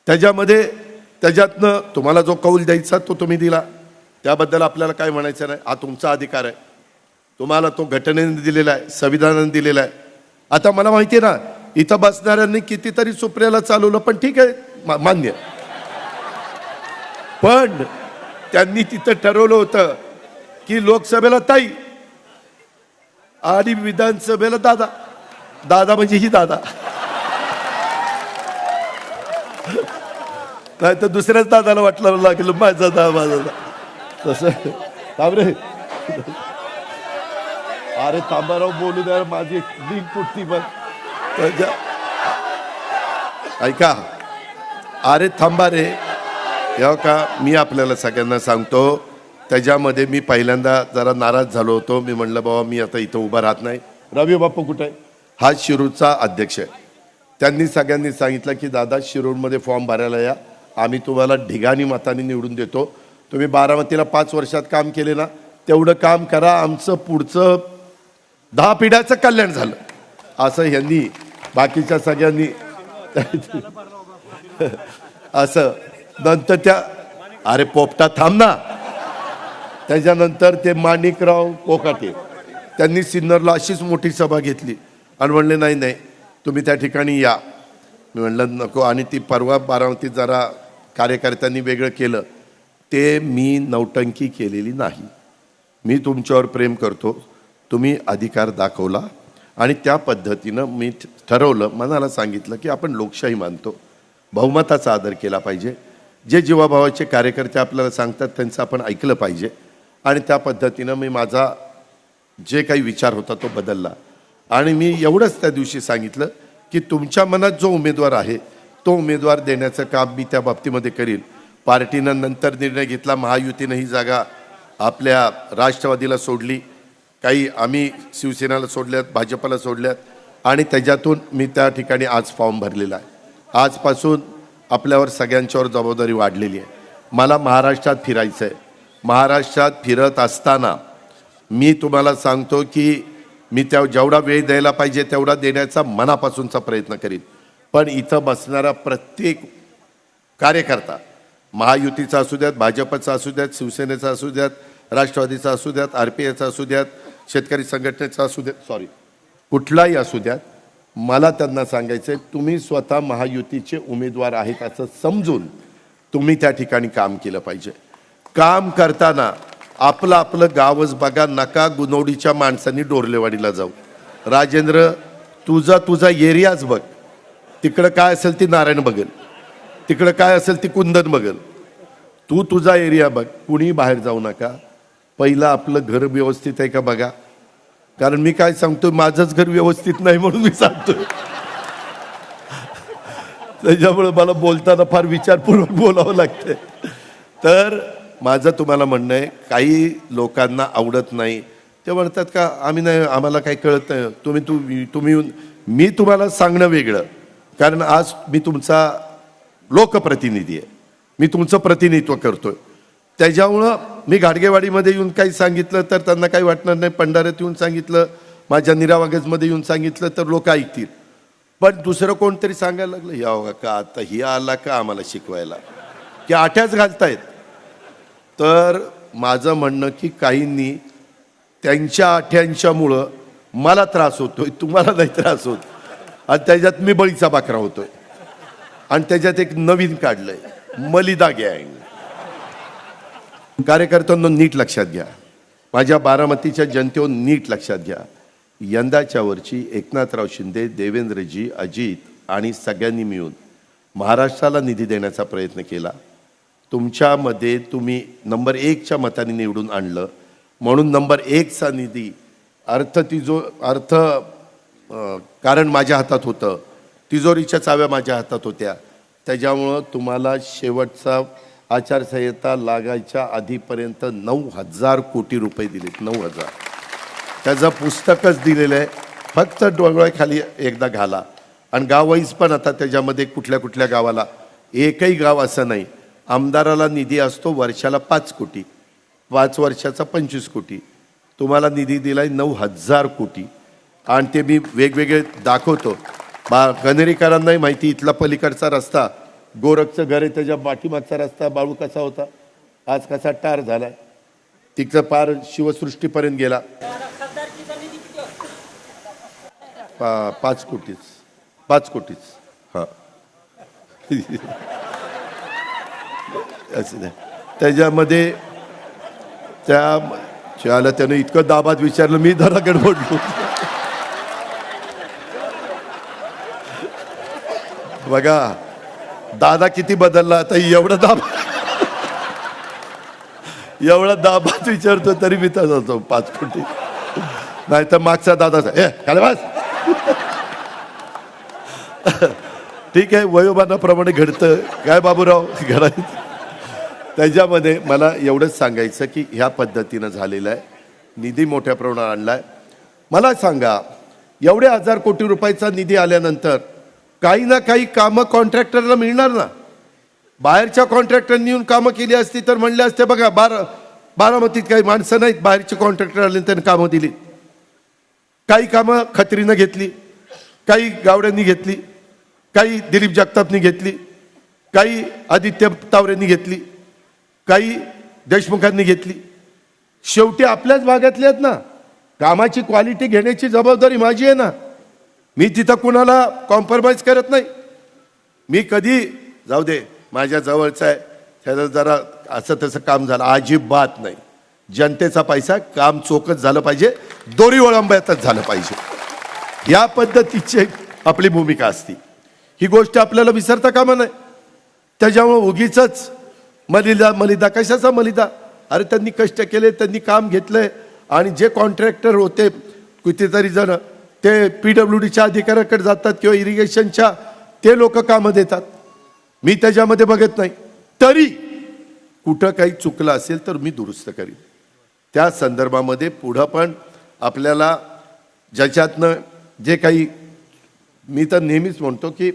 Speaker 1: त्याच्यातनं तुम्हाला जो कौल द्यायचा तो तुम्ही दिला, त्याबद्दल आपल्याला काय म्हणायचं नाही. हा तुमचा अधिकार आहे. तुम्हाला तो घटनेने दिलेला आहे, संविधानाने दिलेला आहे. आता मला माहिती आहे ना, इथं बसणाऱ्यांनी कितीतरी सुप्रियाला चालवलं, पण ठीक आहे, मान्य. पण त्यांनी तिथं ठरवलं होतं की लोकसभेला ताई आणि विधानसभेला दादा. दादा म्हणजे ही दादा, नाही तर दुसऱ्याच दादाला वाटलं लागलं माझा दादा माझा दादा. तसं थांबरे, अरे थांबाराव बोलू द्या, माझी लिंक तुटती. पण ऐका, अरे थांबा रे. या का मी आपल्याला सगळ्यांना सांगतो, त्याच्यामध्ये मी पहिल्यांदा जरा नाराज झालो होतो. मी म्हणलं बाबा मी आता इथं उभा राहत नाही. रवी बापू कुठे आहे? हा शिरूरचा अध्यक्ष आहे. त्यांनी सगळ्यांनी सांगितलं की दादा शिरूरमध्ये फॉर्म भरायला या, आम्ही तुम्हाला ढिगाणी मताने निवडून देतो. तुम्ही बारामतीला 5 वर्षात काम केले ना, तेवढं काम करा, आमचं पुढचं 10 पिढ्याचं कल्याण झालं. असं ह्यांनी बाकीच्या सगळ्यांनी असं. नंतर अरे पोपटा थांब ना. त्याच्यानंतर ते माणिकराव कोकाटे त्यांनी सिन्नरला अशीच मोठी सभा घेतली आणि म्हणले नाही नाही तुम्ही त्या ठिकाणी या. मी म्हणलं नको. आणि ती परवा बारामतीत जरा कार्यकर्त्यांनी वेगळं केलं. ते मी नौटंकी केलेली नाही. मी तुमच्यावर प्रेम करतो. तुम्ही अधिकार दाखवला आणि त्या पद्धतीनं मी ठरवलं, मनाला सांगितलं की आपण लोकशाही मानतो, बहुमताचा आदर केला पाहिजे. जे जीवाभावाचे कार्यकर्ते आपल्याला सांगतात त्यांचं आपण ऐकलं पाहिजे. आणि त्या पद्धतीनं मी माझा जे काही विचार होता तो बदलला. आणि मी एवढंच त्या दिवशी सांगितलं की तुमच्या मनात जो उमेदवार आहे तो उमेदवार देण्याचं काम मी त्या बाबतीमध्ये करील. पार्टीनं नंतर निर्णय घेतला, महायुतीनं ही जागा आपल्या राष्ट्रवादीला सोडली, काही आम्ही शिवसेनेला सोडल्यात, भाजपला सोडल्यात आणि त्याच्यातून मी त्या ठिकाणी आज फॉर्म भरलेला आहे. आजपासून आपल्यावर सगळ्यांच्यावर जबाबदारी वाढलेली आहे. मला महाराष्ट्रात फिरायचं आहे. महाराष्ट्रात फिरत असताना मी तुम्हाला सांगतो की मी त्या जेवढा वेळ द्यायला पाहिजे तेवढा देण्याचा मनापासूनचा प्रयत्न करीन. पण इथं बसणारा प्रत्येक कार्यकर्ता, महायुतीचा असू द्यात, भाजपचा असू द्यात, शिवसेनेचा असू द्यात, राष्ट्रवादीचा असू द्यात, RPIचा असू द्यात, शेतकरी संघटनेचा असू द्यात, कुठलाही असू द्यात, मला त्यांना सांगायचं आहे तुम्ही स्वतः महायुतीचे उमेदवार आहेत असं समजून तुम्ही त्या ठिकाणी काम केलं पाहिजे. काम करताना आपलं आपलं गावच बघा, नका गुणवडीच्या माणसांनी डोरलेवाडीला जाऊ. राजेंद्र, तुझा एरियाच बघ. तिकडं काय असेल ती नारायण बघेल, तिकडं काय असेल ती कुंदन बघेल. तुझा एरिया बघ. कुणी बाहेर जाऊ नका. पहिलं आपलं घर व्यवस्थित आहे का बघा. कारण मी काय सांगतो, माझंच घर व्यवस्थित नाही म्हणून मी सांगतोय. त्याच्यामुळे मला बोलताना फार विचारपूर्वक बोलावं लागतंय. तर माझं तुम्हाला म्हणणं आहे, काही लोकांना आवडत नाही. ते म्हणतात का आम्ही नाही, आम्हाला काही कळत नाही, तुम्ही येऊन. मी तुम्हाला सांगणं वेगळं, कारण आज मी तुमचा लोकप्रतिनिधी आहे, मी तुमचं प्रतिनिधित्व करतोय. त्याच्यामुळं मी गाडगेवाडीमध्ये येऊन काही सांगितलं तर त्यांना काही वाटणार नाही. पंढऱ्यात येऊन सांगितलं, माझ्या निरावागजमध्ये येऊन सांगितलं तर लोक ऐकतील. पण दुसरं कोणतरी सांगायला लागलं, या बघा का आता ही आला का आम्हाला शिकवायला, की आठ्याच घालतायत. तर माझं म्हणणं की काहींनी त्यांच्या आठ्यांच्यामुळं मला त्रास होतोय, तुम्हाला नाही त्रास होत. आणि त्याच्यात मी बळीचा बाकरा होतोय. आणि त्याच्यात एक नवीन काढलंय, मलिदा गँग. कार्यकर्त्यांना नीट लक्षात घ्या, माझ्या बारामतीच्या जनतेवर नीट लक्षात घ्या. यंदाच्या वर्षी एकनाथराव शिंदे, देवेंद्रजी, अजित आणि सगळ्यांनी मिळून महाराष्ट्राला निधी देण्याचा प्रयत्न केला. तुमच्यामध्ये तुम्ही नंबर 1च्या मताने निवडून आणलं, म्हणून नंबर 1चा निधी कारण माझ्या हातात होतं, तिजोरीच्या चाव्या माझ्या हातात होत्या. त्याच्यामुळं तुम्हाला शेवटचा आचारसंहिता लागायच्या आधीपर्यंत 9,000 कोटी रुपये दिलेत. 9,000. त्याचं पुस्तकच दिलेलं आहे, फक्त डोळ्याखाली एकदा घाला. आणि गाववाईज पण आता त्याच्यामध्ये कुठल्या कुठल्या गावाला, एकही गाव असं नाही, आमदाराला निधी असतो वर्षाला 5 कोटी, 5 वर्षाचा 25 कोटी. तुम्हाला निधी दिलाय 9,000 कोटी. आणि ते मी वेगवेगळे दाखवतो. कनेरीकरांनाही माहिती, इथला पलीकडचा रस्ता, गोरखचं घर आहे त्याच्या पाठीमागचा रस्ता बाळू कसा होता, आज कसा टार झालाय. तिचं पार शिवसृष्टीपर्यंत गेला. 5 कोटीच. हा असं नाही. त्याच्यामध्ये त्यानं इतकं दाबात विचारलं, मी जरा गडबडलो. बघा दादा किती बदलला आता. एवढा दाबात विचारतो तरी मी तसा 5 कोटी. नाही तर मागचा दादाचा खाली बस. ठीक आहे, वयोमानाप्रमाणे घडतं काय बाबूराव घडायचं. त्याच्यामध्ये मला एवढंच सांगायचं की ह्या पद्धतीनं झालेलं आहे. निधी मोठ्या प्रमाणात आणलाय. मला सांगा, एवढे 1,000 कोटी रुपयाचा निधी आल्यानंतर काही ना काही कामं कॉन्ट्रॅक्टरला मिळणार ना. बाहेरच्या कॉन्ट्रॅक्टरनी येऊन कामं केली असती तर म्हणले असते, बघा बारामतीत काही माणसं नाहीत, बाहेरचे कॉन्ट्रॅक्टर आले त्यांनी कामं दिली. काही कामं खत्रीनं घेतली, काही गावड्यांनी घेतली, काही दिलीप जगतापनी घेतली, काही आदित्य तावरेंनी घेतली, काही देशमुखांनी घेतली. शेवटी आपल्याच भागातले आहेत ना. कामाची क्वालिटी घेण्याची जबाबदारी माझी आहे ना. मी तिथं कुणाला कॉम्प्रोमाइज करत नाही. मी कधी जाऊ दे माझ्या जवळचं आहे त्याचं जरा असं तसं काम झालं, अजिबात नाही. जनतेचा पैसा, काम चोखच झालं पाहिजे, दोरी ओळंबातच झालं पाहिजे, या पद्धतीची आपली भूमिका असती. ही गोष्ट आपल्याला विसरता कामा नाही. त्याच्यामुळे उगीच मलिदा कशाचा मलिदा. अरे त्यांनी कष्ट केले, त्यांनी काम घेतलंय आणि जे कॉन्ट्रॅक्टर होते कितीतरी जण ते PWDच्या अधिकाऱ्याकडे जातात किंवा इरिगेशनच्या ते लोक कामं देतात. मी त्याच्यामध्ये बघत नाही. तरी कुठं काही चुकलं असेल तर मी दुरुस्त करीन. त्या संदर्भामध्ये पुढं पण आपल्याला ज्याच्यातनं जे काही, मी तर नेहमीच म्हणतो की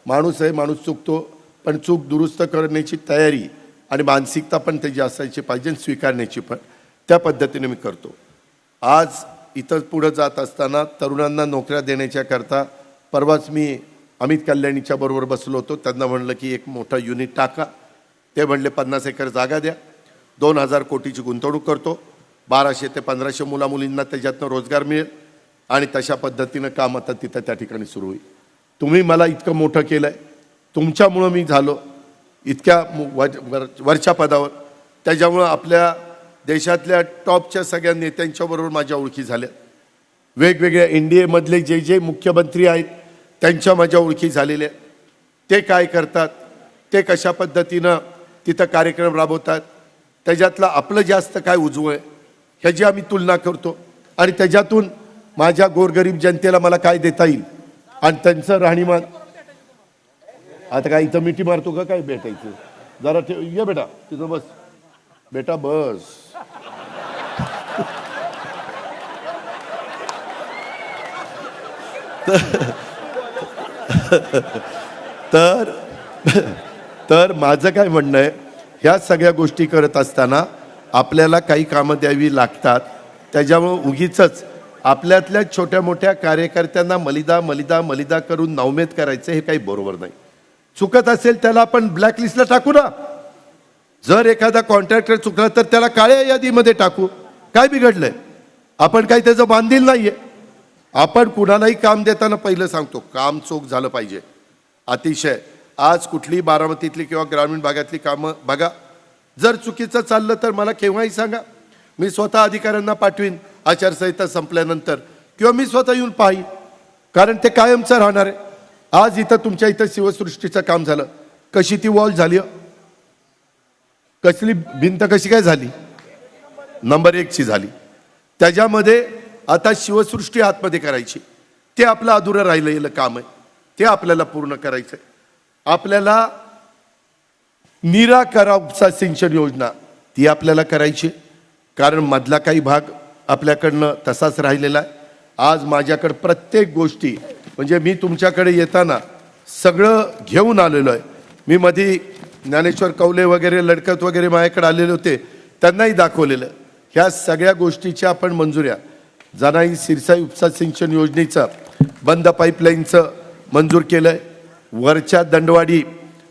Speaker 1: माणूस आहे, माणूस चुकतो, पण चूक दुरुस्त करण्याची तयारी आणि मानसिकता पण त्याची असायची पाहिजे, स्वीकारण्याची पण. त्या पद्धतीने मी करतो. आज इथं पुढं जात असताना तरुणांना नोकऱ्या देण्याच्या करता परवाच मी अमित कल्याणीच्या बरोबर बसलो होतो. त्यांना म्हणलं की एक मोठं युनिट टाका. ते म्हणले 50 एकर जागा द्या, 2000 कोटीची गुंतवणूक करतो, 1200 ते 1500 मुलामुलींना त्याच्यातनं रोजगार मिळेल आणि तशा पद्धतीनं काम आता तिथं त्या ठिकाणी सुरू होईल. तुम्ही मला इतकं मोठं केलं आहे, तुमच्यामुळं मी झालो इतक्या वरच्या पदावर. त्याच्यामुळं आपल्या देशातल्या टॉपच्या सगळ्या नेत्यांच्याबरोबर माझ्या ओळखी झाल्या. वेगवेगळ्या NDA मधले जे जे मुख्यमंत्री आहेत त्यांच्या माझ्या ओळखी झालेल्या. ते काय करतात, ते कशा पद्धतीनं तिथं कार्यक्रम राबवतात, त्याच्यातलं आपलं जास्त काय उजवं आहे ह्याची आम्ही तुलना करतो आणि त्याच्यातून माझ्या गोरगरीब जनतेला मला काय देता येईल आणि त्यांचं राहणीमान. आता काय इथं मिठी मारतो का काय भेटायचं? जरा ठेव, ये बेटा तिथं बस, बेटा बस. तर तर माझं काय म्हणणं आहे, ह्या सगळ्या गोष्टी करत असताना आपल्याला काही कामं द्यावी लागतात. त्याच्यामुळं उगीचच आपल्यातल्या छोट्या मोठ्या कार्यकर्त्यांना मलिदा मलिदा मलिदा करून नवमेद करायचं हे काही बरोबर नाही. चुकत असेल त्याला आपण ब्लॅकलिस्टला टाकू ना. जर एखादा कॉन्ट्रॅक्टर चुकला तर त्याला काळ्या यादीमध्ये टाकू. काय बिघडलंय? आपण काही त्याचं बांधील नाहीये. आपण कुणालाही काम देताना पहिलं सांगतो काम चोख झालं पाहिजे. अतिशय आज कुठली बारामतीतली किंवा ग्रामीण भागातली कामं बघा, जर चुकीचं चाललं तर मला केव्हाही सांगा. मी स्वतः अधिकाऱ्यांना पाठवीन आचारसंहिता संपल्यानंतर किंवा मी स्वतः येऊन पाहीन, कारण ते कायमचं राहणार आहे. आज इथं तुमच्या इथं शिवसृष्टीचं काम झालं, कशी ती वॉल झाली, कसली भिंत कशी काय झाली, नंबर 1 ची झाली. त्याच्यामध्ये आता शिवसृष्टी आतमध्ये करायची, ते आपलं अधुरं राहिलेलं काम आहे, ते आपल्याला पूर्ण करायचं आहे. आपल्याला निराकरा उपसा सिंचन योजना ती आपल्याला करायची, कारण मधला काही भाग आपल्याकडनं तसाच राहिलेला आहे. आज माझ्याकडे प्रत्येक गोष्टी, म्हणजे मी तुमच्याकडे येताना सगळं घेऊन आलेलो आहे. मी मध्ये ज्ञानेश्वर कौले वगैरे लडकत वगैरे माझ्याकडे आलेले होते, त्यांनाही दाखवलेलं. ह्या सगळ्या गोष्टीच्या आपण मंजुऱ्या, जनाई सिरसाई उपसा सिंचन योजनेचं बंद पाईपलाईनचं मंजूर केलंय. वरच्या दंडवाडी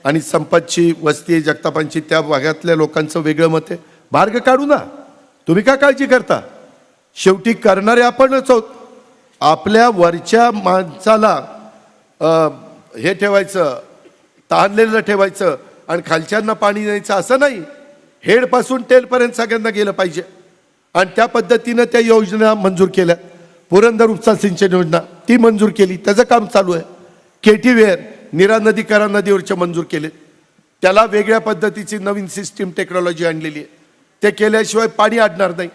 Speaker 1: आणि संपतची वस्ती जगतापांची त्या भागातल्या लोकांचं वेगळं मत आहे, मार्ग काढू ना. तुम्ही का काळजी करता? शेवटी करणारे आपणच आहोत. आपल्या वरच्या माणसाला हे ठेवायचं, ताणलेलं ठेवायचं आणि खालच्यांना पाणी द्यायचं असं नाही. हेडपासून टेलपर्यंत सगळ्यांना गेलं पाहिजे आणि त्या पद्धतीनं त्या योजना मंजूर केल्या. पुरंदर उपसा सिंचन योजना ती मंजूर केली, त्याचं काम चालू आहे. केटीवेअर नीरा नदी करा नदीवरचे मंजूर केले, त्याला वेगळ्या पद्धतीची नवीन सिस्टीम टेक्नॉलॉजी आणलेली आहे. ते केल्याशिवाय पाणी अडणार नाही.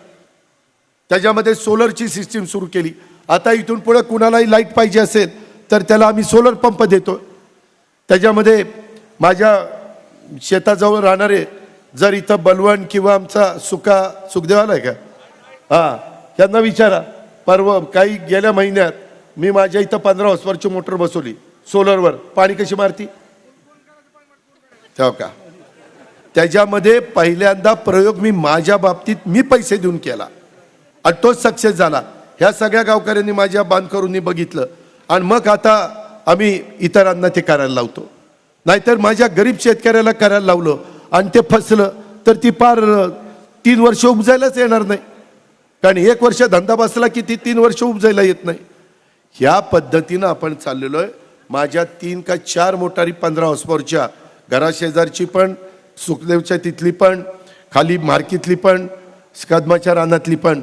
Speaker 1: त्याच्यामध्ये सोलरची सिस्टीम सुरू केली. आता इथून पुढे कुणालाही लाईट पाहिजे असेल तर त्याला आम्ही सोलर पंप देतो. त्याच्यामध्ये माझ्या शेताजवळ राहणारे जर इथं बलवण किंवा आमचा सुखदेवाला आहे का, हां, त्यांना विचारा. परवा काही गेल्या महिन्यात मी माझ्या इथं 15 हॉर्सपावरची मोटर बसवली सोलरवर. पाणी कशी मारती तेव्हा का? त्याच्यामध्ये पहिल्यांदा प्रयोग मी माझ्या बाबतीत मी पैसे देऊन केला आणि तोच सक्सेस झाला. ह्या सगळ्या गावकऱ्यांनी माझ्या बांधकरूंनी बघितलं आणि मग आता आम्ही इतरांना ते करायला लावतो. नाहीतर माझ्या गरीब शेतकऱ्याला करायला लावलं आणि ते फसलं तर ती पार 3 वर्ष उपजायलाच येणार नाही. कारण 1 वर्ष धंदा बसला की ती 3 वर्ष उपजायला येत नाही. ह्या पद्धतीनं आपण चाललेलो आहे. माझ्या 3 का 4 मोटारी 15 हॉर्सपावरच्या, घराशेजारची पण, सुखदेवच्या तिथली पण, खाली मार्कीतली पण, कदमाच्या रानातली पण,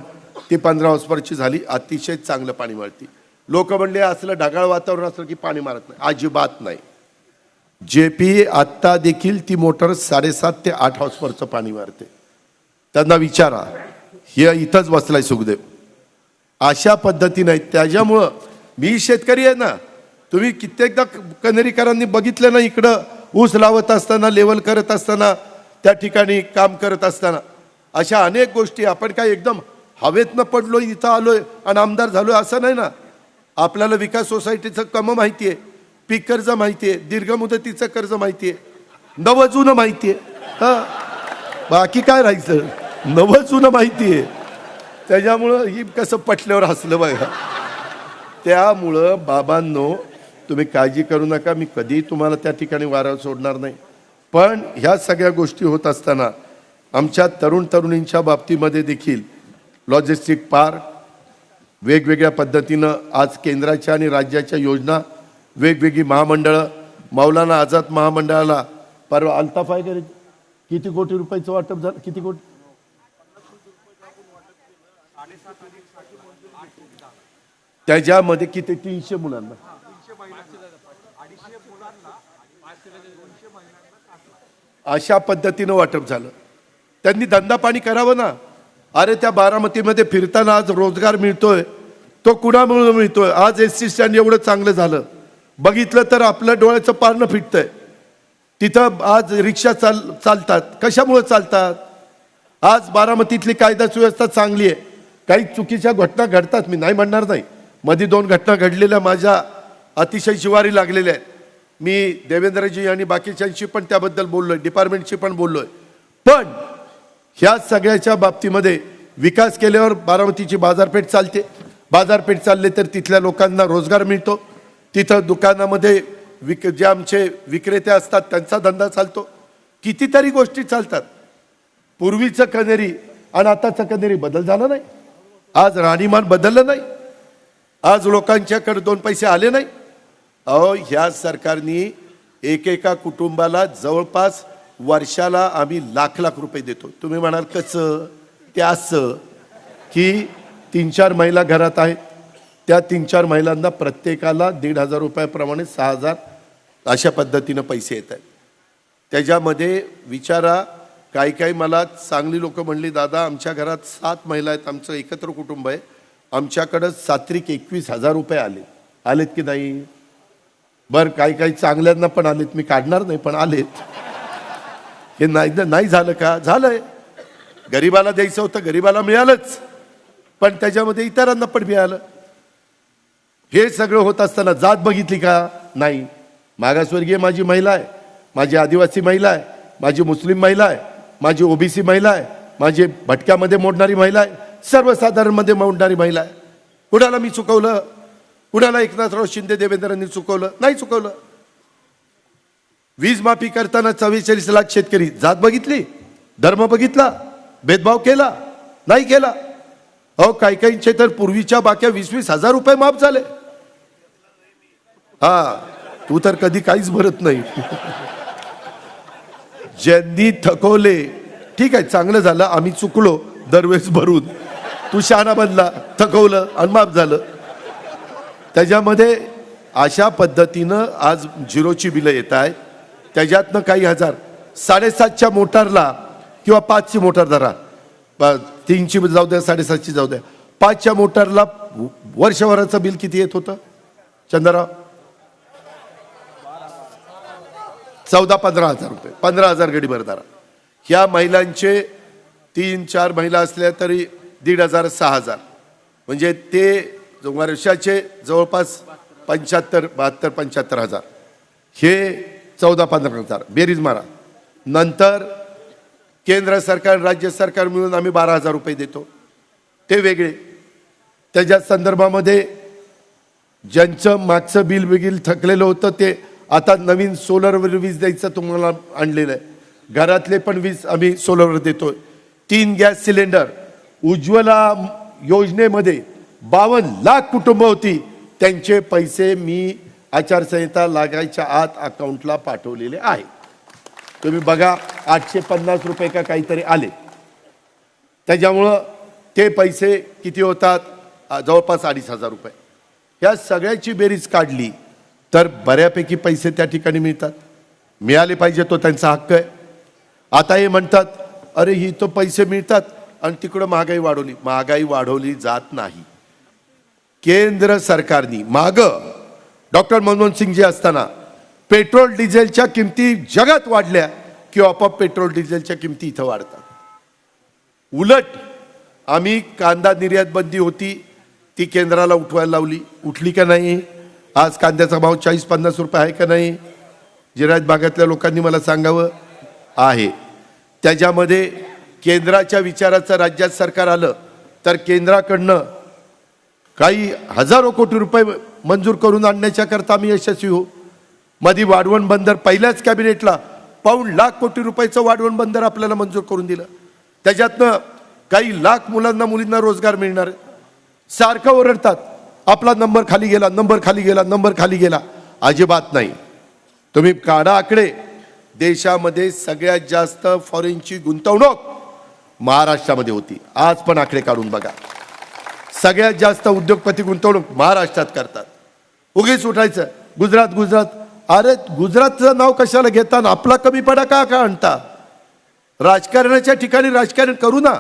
Speaker 1: ती 15 हॉर्सपावरची झाली. अतिशय चांगलं पाणी मारती. लोक म्हणले असलं ढगाळ वातावरण असलं की पाणी मारत नाही, अजिबात नाही. JP आत्ता देखील ती मोटर 7.5 ते 8 हॉर्सपावरचं पाणी मारते. त्यांना विचारा. हे इथंच बसलाय सुखदेव. अशा पद्धतीने त्याच्यामुळं मी शेतकरी आहे ना. तुम्ही कित्येकदा कनेरीकरांनी बघितलं ना, इकडं ऊस लावत असताना, लेवल करत असताना, त्या ठिकाणी काम करत असताना अशा अनेक गोष्टी. आपण काय एकदम हवेतनं पडलोय इथं आलोय आणि आमदार झालोय असं नाही ना. आपल्याला विकास सोसायटीचं कम माहिती आहे, पीक कर्ज माहिती आहे, दीर्घ मुदतीचं कर्ज माहिती आहे, नवं जुनं माहिती आहे. हां, बाकी काय राहायचं, नवं जुनं माहिती आहे. त्याच्यामुळं ही कसं पटल्यावर हसलं बघा. त्यामुळं बाबांनो, तुम्ही काळजी करू नका. मी कधी तुम्हाला त्या ठिकाणी वारा सोडणार नाही. पण ह्या सगळ्या गोष्टी होत असताना आमच्या तरुण तरुणींच्या बाबतीमध्ये देखील लॉजिस्टिक पार्क वेगवेगळ्या पद्धतीनं आज केंद्राच्या आणि राज्याच्या योजना, वेगवेगळी महामंडळं, मौलाना आझाद महामंडळाला परवा अल्ताफ आहे का, किती कोटी रुपयाचं वाटप झालं, किती कोटी, त्याच्यामध्ये किती 300 मुलांना, अशा पद्धतीनं वाटप झालं. त्यांनी धंदा पाणी करावं ना. अरे त्या बारामतीमध्ये फिरताना आज रोजगार मिळतोय, तो कुणामुळे मिळतोय? आज एस टी स्टँड एवढं चांगलं झालं, बघितलं तर आपलं डोळ्याचं पारणं फिटतंय. तिथं आज रिक्षा चालतात. कशामुळे चालतात? आज बारामतीतली कायदा सुव्यवस्था चांगली आहे. काही चुकीच्या घटना घडतात, मी नाही म्हणणार नाही. मध्ये 2 घटना घडलेल्या माझ्या अतिशय जिव्हारी लागलेल्या आहेत. मी देवेंद्रजी आणि बाकीच्यांशी पण त्याबद्दल बोललोय, डिपार्टमेंटशी पण बोललोय. पण ह्या सगळ्याच्या बाबतीमध्ये विकास केल्यावर बारामतीची बाजारपेठ चालते. बाजारपेठ चालले तर तिथल्या लोकांना रोजगार मिळतो. तिथं दुकानामध्ये जे आमचे विक्रेते असतात त्यांचा धंदा चालतो. कितीतरी गोष्टी चालतात. पूर्वीचं कनेरी आणि आताचं कनेरी बदल झाला नाही. आज राहणीमान बदललं नाही. आज लोकांच्याकडे 2 पैसे आले नाही. अहो, ह्या सरकारने एकेका कुटुंबाला जवळपास वर्षाला आम्ही लाख रुपये देतो. तुम्ही म्हणाल कसं? ते असं की 3-4 महिला घरात आहेत, त्या 3-4 महिलांना प्रत्येकाला 1,500 रुपयाप्रमाणे 6,000 अशा पद्धतीनं पैसे येत आहेत. त्याच्यामध्ये विचारा, काही मला चांगली लोक म्हणली, दादा आमच्या घरात 7 महिला आहेत, आमचं एकत्र कुटुंब आहे, आमच्याकडं सात्विक 21,000 रुपये आलेत की नाही? बरं, काही चांगल्यांना पण आलेत, मी काढणार नाही पण आलेत. हे नाही झालं का? झालंय. गरीबाला द्यायचं होतं, गरीबाला मिळालंच, पण त्याच्यामध्ये इतरांना पण मिळालं. हे सगळं होत असताना जात बघितली का? नाही. मागासवर्गीय माझी महिला आहे, माझी आदिवासी महिला आहे, माझी मुस्लिम महिला आहे, माझी ओबीसी महिला आहे, माझी भटक्यामध्ये मोडणारी महिला आहे, सर्वसाधारणमध्ये मोडणारी महिला आहे. कुणाला मी चुकवलं? कुणाला एकनाथराव शिंदे देवेंद्रांनी चुकवलं? नाही चुकवलं. वीज माफी करताना 44 लाख शेतकरी, जात बघितली, धर्म बघितला, भेदभाव केला? नाही केला. अहो, काहींचे तर पूर्वीच्या बाक्या 20-20 हजार रुपये माफ झाले. हा, तू तर कधी काहीच भरत नाही. ज्यांनी थकवले, ठीक आहे, चांगलं झालं, आम्ही चुकलो दरवेळेस भरून, तू शहाणा बनला, थकवलं आणि माफ झालं. त्याच्यामध्ये अशा पद्धतीनं आज 0ची बिलं येत आहेत. त्याच्यातनं काही हजार 7.5च्या मोटारला किंवा 5ची मोटार धरा, 3ची जाऊ द्या, 7.5ची जाऊ द्या, 5च्या मोटारला वर्षभराचं बिल किती येत होतं चंद्रराव? 14-15 हजार रुपये. 15,000 गडीभर धरा. ह्या महिलांचे 3-4 महिला असल्या तरी 1,500-6,000, म्हणजे ते वर्षाचे जवळपास 75 हजार. हे 14-15 हजार बेरीज मारा. नंतर केंद्र सरकार राज्य सरकार मिळून आम्ही 12,000 रुपये देतो, ते वेगळे. त्याच्या संदर्भामध्ये ज्यांचं मागचं बिल थकलेलं होतं ते आता नवीन सोलरवर वीज द्यायचं तुम्हाला आणलेलं आहे. घरातले पण वीज आम्ही सोलरवर देतोय. 3 गॅस सिलेंडर. उज्ज्वला योजनेमध्ये 52 लाख कुटुंब होती, त्यांचे पैसे मी आचारसंहिता लागायच्या आत अकाउंटला पाठवलेले आहे. तुम्ही बघा, 850 रुपये का काहीतरी आले. त्याच्यामुळं ते पैसे किती होतात? जवळपास 2,500 रुपये. ह्या सगळ्याची बेरीज काढली तर बऱ्यापैकी पैसे त्या ठिकाणी मिळतात. मिळाले पाहिजे, तो त्यांचा हक्क आहे. आता हे म्हणतात, अरे ही तो पैसे मिळतात, आणि तिकडं महागाई वाढवली जात नाही. केंद्र सरकारनी डॉक्टर मनमोहन सिंगजी असताना पेट्रोल डिझेलच्या किमती जगात वाढल्या की आपोआप पेट्रोल डिझेलच्या किमती इथं वाढतात. उलट आम्ही कांदा निर्यात बंदी होती ती केंद्राला उठवायला लावली, उठली का नाही? आज कांद्याचा भाव 40-50 रुपये आहे का नाही? जिरायत भागातल्या लोकांनी मला सांगावं. आहे. त्याच्यामध्ये केंद्राच्या विचाराचं राज्यात सरकार आलं तर केंद्राकडनं काही हजारो कोटी रुपये मंजूर करून आणण्याच्या करता आम्ही यशस्वी होऊ. मध्ये वाढवण बंदर पहिल्याच कॅबिनेटला पाऊण लाख कोटी रुपयाचं वाढवण बंदर आपल्याला मंजूर करून दिलं. त्याच्यातनं काही लाख मुलांना मुलींना रोजगार मिळणार. सारखं ओरडतात आपला नंबर खाली गेला, नंबर खाली गेला, नंबर खाली गेला. अजिबात नाही. तुम्ही काढा आकडे. देशामध्ये सगळ्यात जास्त फॉरेनची गुंतवणूक महाराष्ट्रामध्ये होती. आज पण आकडे काढून बघा. सगळ्यात जास्त उद्योगपती गुंतवणूक महाराष्ट्रात करतात. उगीच उठायचं गुजरात. अरे गुजरातचं नाव कशाला घेता? आपला कमी पडा का आणता? राजकारणाच्या ठिकाणी राजकारण करू ना.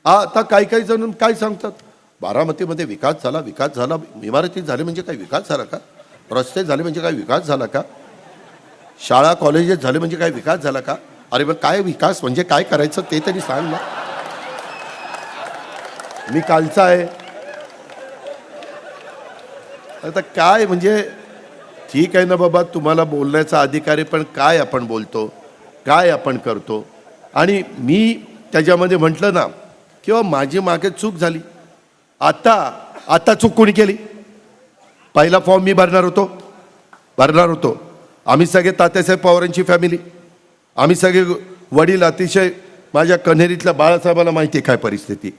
Speaker 1: आता काही जण काय सांगतात, बारामतीमध्ये विकास झाला, इमारती झाले म्हणजे काय विकास झाला का? रस्ते झाले म्हणजे काय विकास झाला का? शाळा कॉलेजेस झाले म्हणजे काय विकास झाला का? अरे मग काय विकास म्हणजे काय करायचं ते तरी सांग ना. मी कालचा आहे. आता काय म्हणजे ठीक आहे ना बाबा, तुम्हाला बोलण्याचा अधिकार आहे, पण काय आपण बोलतो, काय आपण करतो? आणि मी त्याच्यामध्ये म्हटलं ना किंवा माझी मागे चूक झाली. आता चूक कोणी केली? पहिला फॉर्म मी भरणार होतो. आम्ही सगळे तात्यासाहेब पवारांची फॅमिली, आम्ही सगळे वडील अतिशय माझ्या कन्हेरीतल्या बाळासाहेबांना माहिती आहे काय परिस्थिती.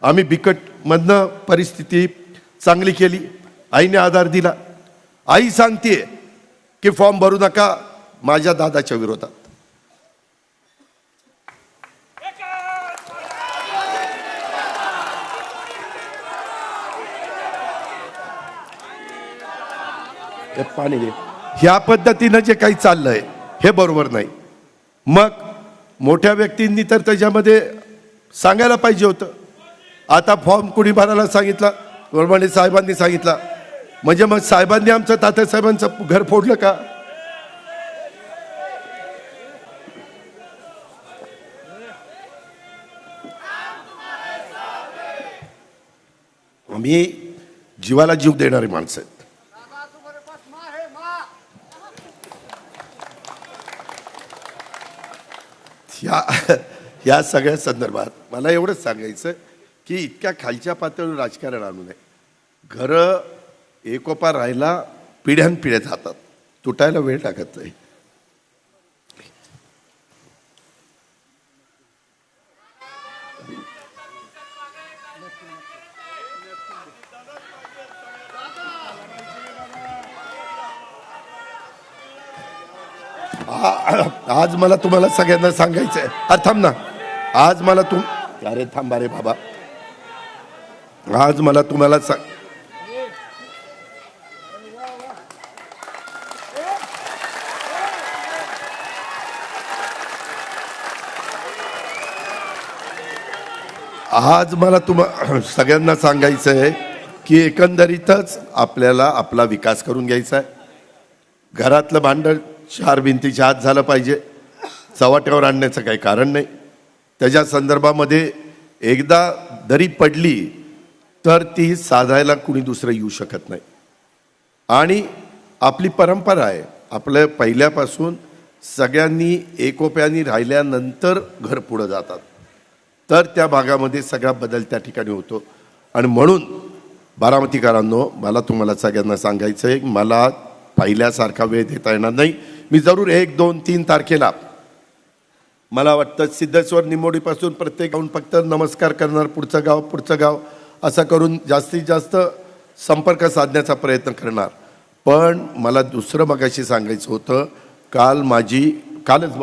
Speaker 1: आम्ही बिकटमधनं परिस्थिती चांगली केली. आईने आधार दिला. आई सांगते की फॉर्म भरू नका माझ्या दादाच्या विरोधात. पाणी घे. ह्या पद्धतीनं जे काही चाललंय हे बरोबर नाही. मग मोठ्या व्यक्तींनी तर त्याच्यामध्ये सांगायला पाहिजे होतं. आता फॉर्म कुणी भरायला सांगितला? वरवणे साहेबांनी सांगितला. म्हणजे मग साहेबांनी आमचं तात्यासाहेबांचं घर फोडलं का? आम्ही जीवाला जीव देणारी माणसं आहेत. या सगळ्या संदर्भात मला एवढंच सांगायचं की इतक्या खालच्या पातळीवर राजकारण आणू नये. घरं एकोपा राहायला पिढ्यानपिढ्या जातात, तुटायला वेळ लागत नाही. आज मला तुम्हाला सगळ्यांना सांगायचंय. अरे थांब ना. आज मला अरे थांबा रे बाबा. आज मला तुम्हाला सगळ्यांना सांगायचंय की एकंदरीतच आपल्याला आपला विकास करून घ्यायचा आहे. घरातलं भांडण 4 भिंतीच्या आत झालं पाहिजे. चव्हाट्यावर आणण्याचं काही कारण नाही. त्याच्या संदर्भामध्ये एकदा दरी पडली तर ती साधायला कुणी दुसरं येऊ शकत नाही. आणि आपली परंपरा आहे, आपल्या पहिल्यापासून सगळ्यांनी एकोप्याने राहिल्यानंतर घर पुढं जातात, तर त्या भागामध्ये सगळा बदल त्या ठिकाणी होतो. आणि म्हणून बारामतीकरांनो, मला तुम्हाला सगळ्यांना सांगायचं आहे, मला पहिल्यासारखा वेळ देता येणार नाही. मी जरूर 1, 2, 3 तारखेला मला वाटतं सिद्धेश्वर निमोडीपासून प्रत्येक गावून फक्त नमस्कार करणार, पुढचं गाव असं करून जास्तीत जास्त संपर्क साधण्याचा प्रयत्न करणार. पण मला दुसरं मगाशी सांगायचं होतं. कालच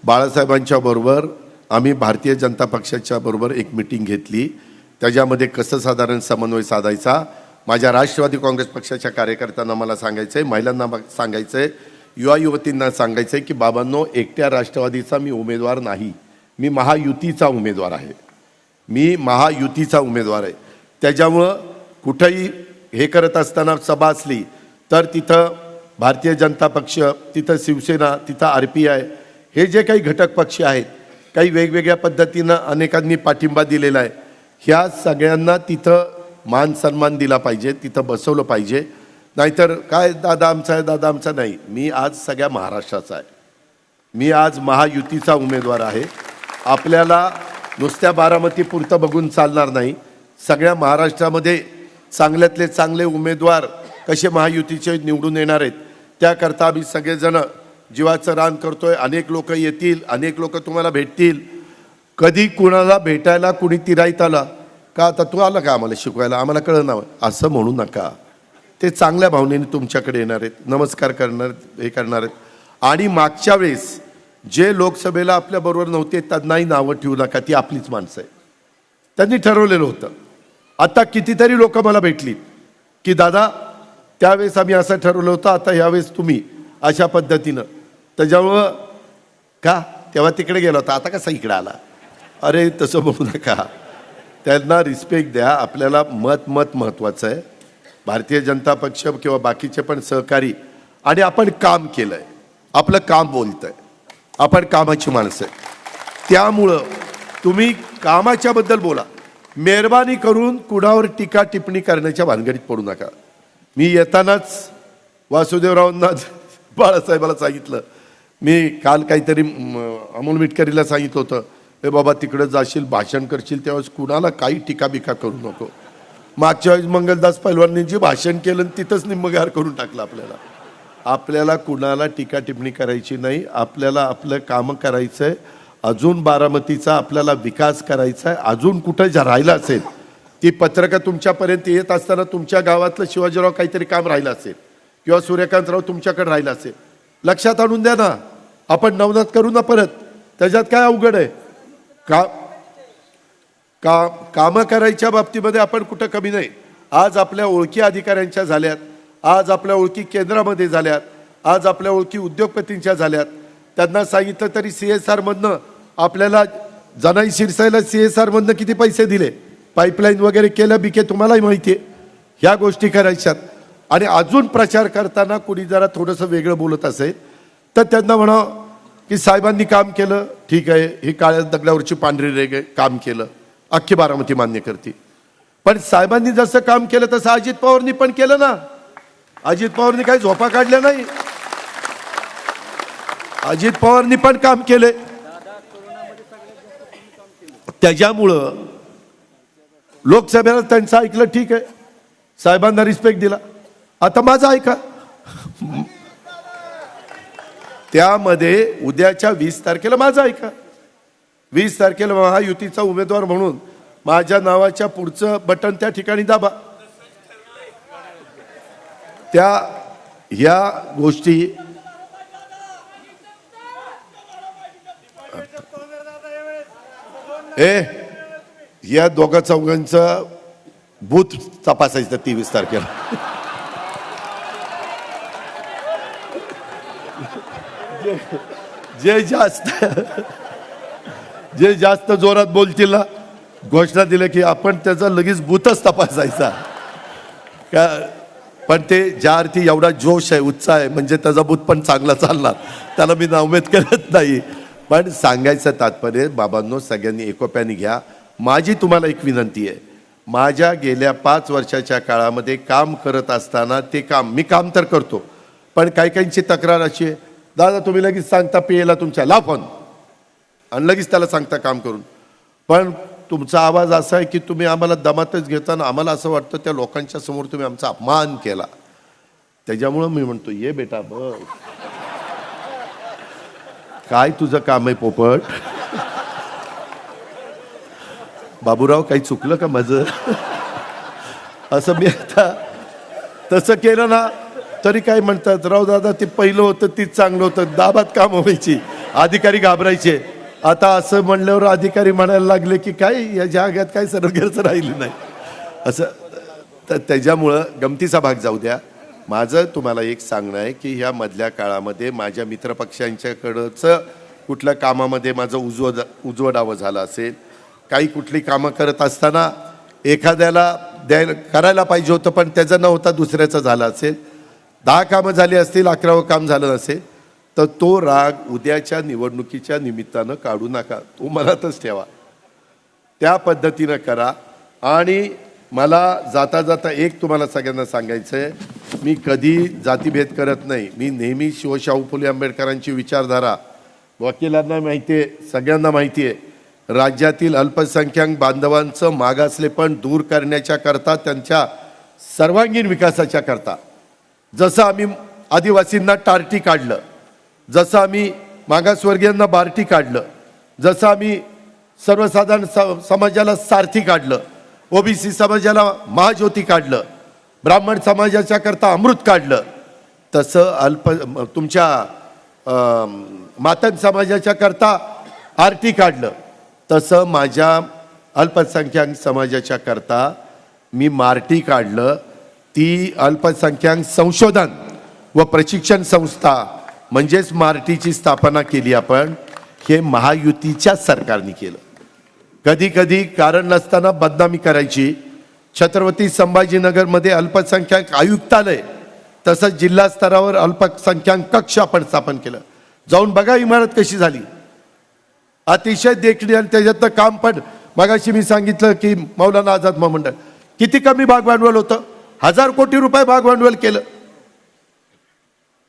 Speaker 1: बाळासाहेबांच्या बरोबर आम्ही भारतीय जनता पक्षाच्या बरोबर एक मीटिंग घेतली. त्याच्यामध्ये कसं साधारण समन्वय साधायचा, माझ्या राष्ट्रवादी काँग्रेस पक्षाच्या कार्यकर्त्यांना मला सांगायचं आहे, महिलांना सांगायचं आहे, युवा युवतींना सांगायचं आहे की बाबांनो, एकट्या राष्ट्रवादीचा मी उमेदवार नाही. मी महायुतीचा उमेदवार आहे. मी महायुतीचा उमेदवार आहे. त्याच्यामुळं कुठंही हे करत असताना सभा असली तर तिथं भारतीय जनता पक्ष, तिथं शिवसेना, तिथं RPI हे जे काही घटक पक्ष आहेत, काही वेगवेगळ्या पद्धतीनं अनेकांनी पाठिंबा दिलेला आहे. ह्या सगळ्यांना तिथं मान सन्मान दिला पाहिजे, तिथं बसवलं पाहिजे. नाहीतर काय दादा आमचा आहे, दादा आमचा नाही. मी आज सगळ्या महाराष्ट्राचा आहे. मी आज महायुतीचा उमेदवार आहे. आपल्याला नुसत्या बारामतीपुरतं बघून चालणार नाही. सगळ्या महाराष्ट्रामध्ये चांगल्यातले चांगले उमेदवार कसे महायुतीचे निवडून येणार आहेत, त्याकरता आम्ही सगळेजण जीवाचं रान करतोय. अनेक लोक येतील, अनेक लोक तुम्हाला भेटतील. कधी कुणाला भेटायला कुणी तिराईत आला का, आता तू आला का आम्हाला शिकवायला, आम्हाला कळलं ना, असं म्हणू नका. ते चांगल्या भावनेने तुमच्याकडे येणार आहेत, नमस्कार करणार, हे करणार आहेत. आणि मागच्या वेळेस जे लोकसभेला आपल्याबरोबर नव्हते त्यांनाही नावं ठेवू नका, ती आपलीच माणसं आहे. त्यांनी ठरवलेलं होतं. आता कितीतरी लोक मला भेटलीत की दादा त्यावेळेस आम्ही असं ठरवलं होतं, आता यावेळेस तुम्ही अशा पद्धतीनं. त्याच्यामुळं का तेव्हा तिकडे गेला होता, आता कसा इकडे आला, अरे तसं म्हणू नका. त्यांना रिस्पेक्ट द्या. आपल्याला मत महत्त्वाचं आहे. भारतीय जनता पक्ष किंवा बाकीचे पण सहकारी, आणि आपण काम केलं आहे, आपलं काम बोलतं आहे, आपण कामाची माणसं आहे. त्यामुळं तुम्ही कामाच्याबद्दल बोला. मेहरबानी करून कुणावर टीका टिप्पणी करण्याच्या भानगडीत पडू नका. मी येतानाच वासुदेवरावांना बाळासाहेबाला सांगितलं, मी काल काहीतरी अमोल मिटकरीला सांगितलं होतं, हे बाबा तिकडं जाशील भाषण करशील त्यावेळेस कुणाला काही टीकाबिका करू नको. मागच्या वेळेस मंगलदास पैलवाननी जे भाषण केलं तिथंच निम्मगार करून टाकलं. आपल्याला कुणाला टीका टिप्पणी करायची नाही. आपल्याला आपलं कामं करायचं आहे. अजून बारामतीचा आपल्याला विकास करायचा आहे. अजून कुठं ज्या राहिलं असेल ती पत्रकं तुमच्यापर्यंत येत असताना तुमच्या गावातलं शिवाजीराव काहीतरी काम राहिलं असेल किंवा सूर्यकांतराव तुमच्याकडे राहिलं असेल, लक्षात आणून द्या ना. आपण नवनाथ करू ना परत, त्याच्यात काय अवघड आहे का? कामं करायच्या बाबतीमध्ये आपण कुठं कमी नाही. आज आपल्या ओळखी अधिकाऱ्यांच्या झाल्यात, आज आपल्या ओळखी केंद्रामध्ये झाल्यात, आज आपल्या ओळखी उद्योगपतींच्या झाल्यात. त्यांना सांगितलं तरी CSR मधनं आपल्याला जनाई शिरसाईला CSR मधनं किती पैसे दिले, पाईपलाईन वगैरे केलं बिके, तुम्हालाही माहिती आहे. ह्या गोष्टी करायच्यात. आणि अजून प्रचार करताना कुणी जरा थोडंसं वेगळं बोलत असेल तर त्यांना म्हणा की साहेबांनी काम केलं, ठीक आहे, ही काळ्या दगडावरची पांढरी रेग काम केलं, अख्खी बारामती मान्य करते. पण साहेबांनी जसं काम केलं तसं अजित पवारनी पण केलं ना. अजित पवारनी काही झोपा काढल्या नाही. अजित पवारनी पण काम केले. त्याच्यामुळं लोकसभेला त्यांचं ऐकलं, ठीक आहे, साहेबांना रिस्पेक्ट दिला. आता माझं ऐका. त्यामध्ये उद्याच्या 20 तारखेला माझं ऐका. 20 तारखेला महायुतीचा उमेदवार म्हणून माझ्या नावाच्या पुढचं बटन त्या ठिकाणी दाबा. ह्या गोष्टी या दोघा चौघांचं बूथ तपासायचं 23 तारखेला. जे जास्त जोरात बोलतील ना, घोषणा दिल्या की आपण त्याचा लगेच बूथच तपासायचा का. पण ते ज्या अर्थी एवढा जोश आहे, उत्साह आहे, म्हणजे त्याचा बूथ पण चांगला चालणार, त्याला मी नाउमेद करत नाही. पण सांगायचं तात्पर्य, बाबांनो सगळ्यांनी एकोप्याने घ्या. माझी तुम्हाला एक विनंती आहे. माझ्या गेल्या 5 वर्षाच्या काळामध्ये काम करत असताना ते काम मी काम तर करतो, पण काही काहींची तक्रार अशी आहे, दादा तुम्ही लगेच सांगता PA तुमच्या ला फोन आणि लगेच त्याला सांगता काम करून. पण तुमचा आवाज असा आहे की तुम्ही आम्हाला दमातच घेताना आम्हाला असं वाटतं त्या लोकांच्या समोर तुम्ही आमचा अपमान केला. त्याच्यामुळं मी म्हणतो, ये बेटा बघ काय तुझं काम आहे पोपट. बाबूराव काही चुकलं का माझं? असं मी आता तसं केलं ना तरी काय म्हणतात, राव दादा ते पहिलं होतं तीच चांगलं होतं, दाबात काम व्हायची, अधिकारी घाबरायचे. आता असं म्हणल्यावर अधिकारी म्हणायला लागले की काय या जाग्यात काय सरगरच राहिली नाही असं. तर त्याच्यामुळं गमतीचा भाग जाऊ द्या. माझं तुम्हाला एक सांगणं आहे की ह्या मधल्या काळामध्ये माझ्या मित्रपक्षांच्याकडचं कुठल्या कामामध्ये माझं उजवडावं झालं असेल, काही कुठली कामं करत असताना एखाद्याला करायला पाहिजे होतं पण त्याचं न होता दुसऱ्याचं झालं असेल, 10 कामं झाली असतील 11वं काम झालं नसेल, तर तो राग उद्याच्या निवडणुकीच्या निमित्तानं काढू नका, तो मनातच ठेवा. त्या पद्धतीनं करा. आणि मला जाता जाता एक तुम्हाला सगळ्यांना सांगायचं आहे, मी कधी जातीभेद करत नाही. मी नेहमी शिवशाहू फुले आंबेडकरांची विचारधारा वकिलांना माहिती आहे, सगळ्यांना माहिती आहे, राज्यातील अल्पसंख्याक बांधवांचं मागासलेपण दूर करण्याच्या करता, त्यांच्या सर्वांगीण विकासाच्या करता, जसं आम्ही आदिवासींना टार्टी काढलं, जसं आम्ही मागासवर्गीयांना बार्टी काढलं, जसं आम्ही सर्वसाधारण समाजाला सारथी काढलं, ओबीसी समाजाला महाज्योती काढलं, ब्राह्मण समाजाच्या करता अमृत काढलं, तसं तुमच्या मातंग समाजाच्या करता आरटी काढलं, तसं माझ्या अल्पसंख्याक समाजाच्या करता मी मार्टी काढलं. ती अल्पसंख्याक संशोधन व प्रशिक्षण संस्था म्हणजेच मार्टीची स्थापना केली आपण. हे महायुतीच्या सरकारने केलं. कधी कधी कारण नसताना बदनामी करायची. छत्रपती संभाजीनगरमध्ये अल्पसंख्याक आयुक्तालय, तसंच जिल्हा स्तरावर अल्पसंख्याक कक्ष आपण स्थापन केलं. जाऊन बघा इमारत कशी झाली, अतिशय देखणी. आणि त्याच्यातलं काम पण मगाशी मी सांगितलं की मौलाना आझाद महामंडळ, किती कमी भाग भांडवल होतं, 1000 कोटी रुपये भाग भांडवल केलं.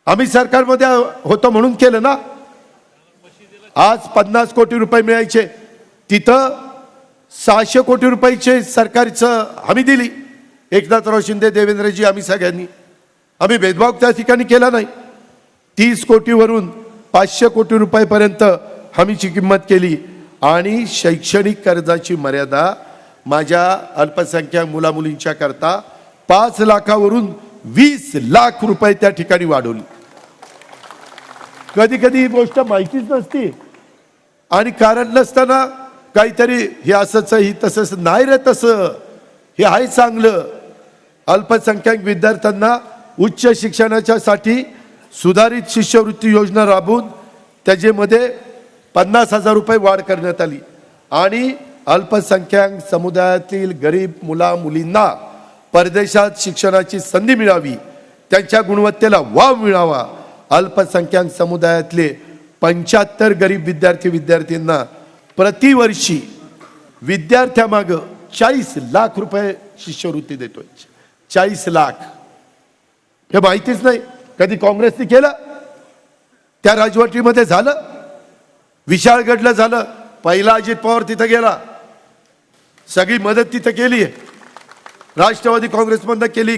Speaker 1: आम्ही सरकारमध्ये होतो म्हणून केलं ना. आज 50 कोटी रुपये मिळायचे, तिथं 600 कोटी रुपयाचे सरकारचं हमी दिली. एकनाथराव शिंदे, देवेंद्रजी, आम्ही सगळ्यांनी. आम्ही भेदभाव त्या ठिकाणी केला नाही. 30 कोटीवरून 500 कोटी रुपयापर्यंत हमीची किंमत केली. आणि शैक्षणिक कर्जाची मर्यादा माझ्या अल्पसंख्याक मुलामुलींच्या करता 5 लाखावरून 20 लाख रुपये त्या ठिकाणी वाढवली. कधी कधी ही गोष्ट माहितीच नसती आणि कारण नसताना काहीतरी हे असंच ही तसंच नाही रे, तसं हे आहे चांगलं. अल्पसंख्याक विद्यार्थ्यांना उच्च शिक्षणाच्यासाठी सुधारित शिष्यवृत्ती योजना राबवून त्याच्यामध्ये 50,000 रुपये वाढ करण्यात आली. आणि अल्पसंख्याक समुदायातील गरीब मुला मुलींना परदेशात शिक्षणाची संधी मिळावी, त्यांच्या गुणवत्तेला वाव मिळावा. अल्पसंख्याक समुदायातले 75 गरीब विद्यार्थ्यांना प्रतिवर्षी विद्यार्थ्यामागं 40 लाख रुपये शिष्यवृत्ती देतोय. 40 लाख. हे माहितीच नाही. कधी काँग्रेसने केलं? त्या राजवटीमध्ये झालं, विशाळगडला झालं. पहिला अजित पवार तिथं गेला, सगळी मदत तिथं केली. राष्ट्रवादी काँग्रेसमधनं केली,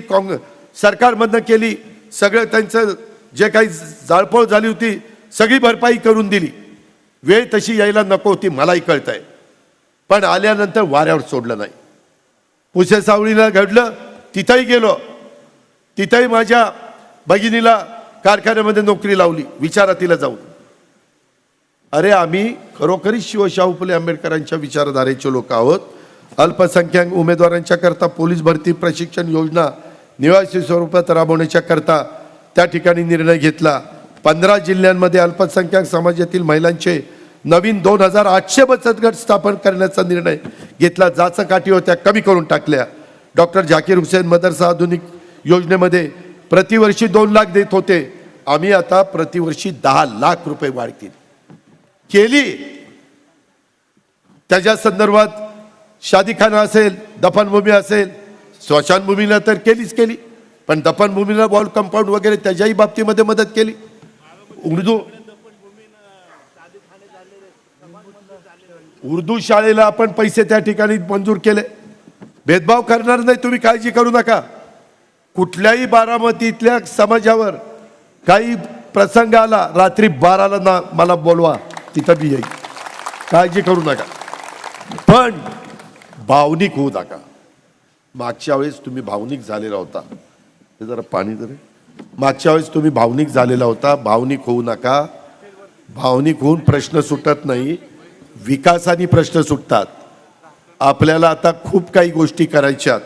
Speaker 1: सरकारमधनं केली. सगळं त्यांचं जे काही जाळपोळ झाली होती सगळी भरपाई करून दिली. वेळ तशी यायला नको होती, मलाही कळत आहे, पण आल्यानंतर वाऱ्यावर सोडलं नाही. पुसे सावळीला घडलं, तिथंही गेलो. तिथंही माझ्या भगिनीला कारखान्यामध्ये नोकरी लावली. विचारा तिला जाऊन. अरे आम्ही खरोखरीच शिवशाहू फुले आंबेडकरांच्या विचारधारेचे लोक आहोत. अल्पसंख्याक उमेदवारांच्या करता पोलीस भरती प्रशिक्षण योजना निवासी स्वरूपात राबवण्याच्या करता त्या ठिकाणी निर्णय घेतला. 15 जिल्ह्यांमध्ये अल्पसंख्याक समाजातील महिलांचे नवीन 2800 बचत गट स्थापन करण्याचा निर्णय घेतला. जाचं काठी होत्या कमी करून टाकल्या. डॉक्टर झाकीर हुसेन मदरसा आधुनिक योजनेमध्ये प्रतिवर्षी 2 लाख देत होते, आम्ही आता प्रतिवर्षी 10 लाख रुपये वाढ केली. त्याच्या संदर्भात शादीखाना असेल, दफनभूमी असेल, स्मशानभूमीला तर केली, पण दफनभूमीला वॉल कंपाऊंड वगैरे त्याच्याही बाबतीमध्ये मदत केली. उर्दू शाळेला आपण पैसे त्या ठिकाणी मंजूर केले. भेदभाव करणार नाही, तुम्ही काळजी करू नका. कुठल्याही बारामतीतल्या समाजावर काही प्रसंग आला, रात्री 12ला ना मला बोलवा, तिथं बी येईल, काळजी करू नका. पण भावनिक होऊ नका. मागच्या वेळेस तुम्ही भावनिक झालेला होता, हे जरा पाणी जरी, मागच्या वेळेस तुम्ही भावनिक झालेला होता. भावनिक होऊ नका. भावनिक होऊन प्रश्न सुटत नाही, विकासाने प्रश्न सुटतात. आपल्याला आता खूप काही गोष्टी करायच्यात.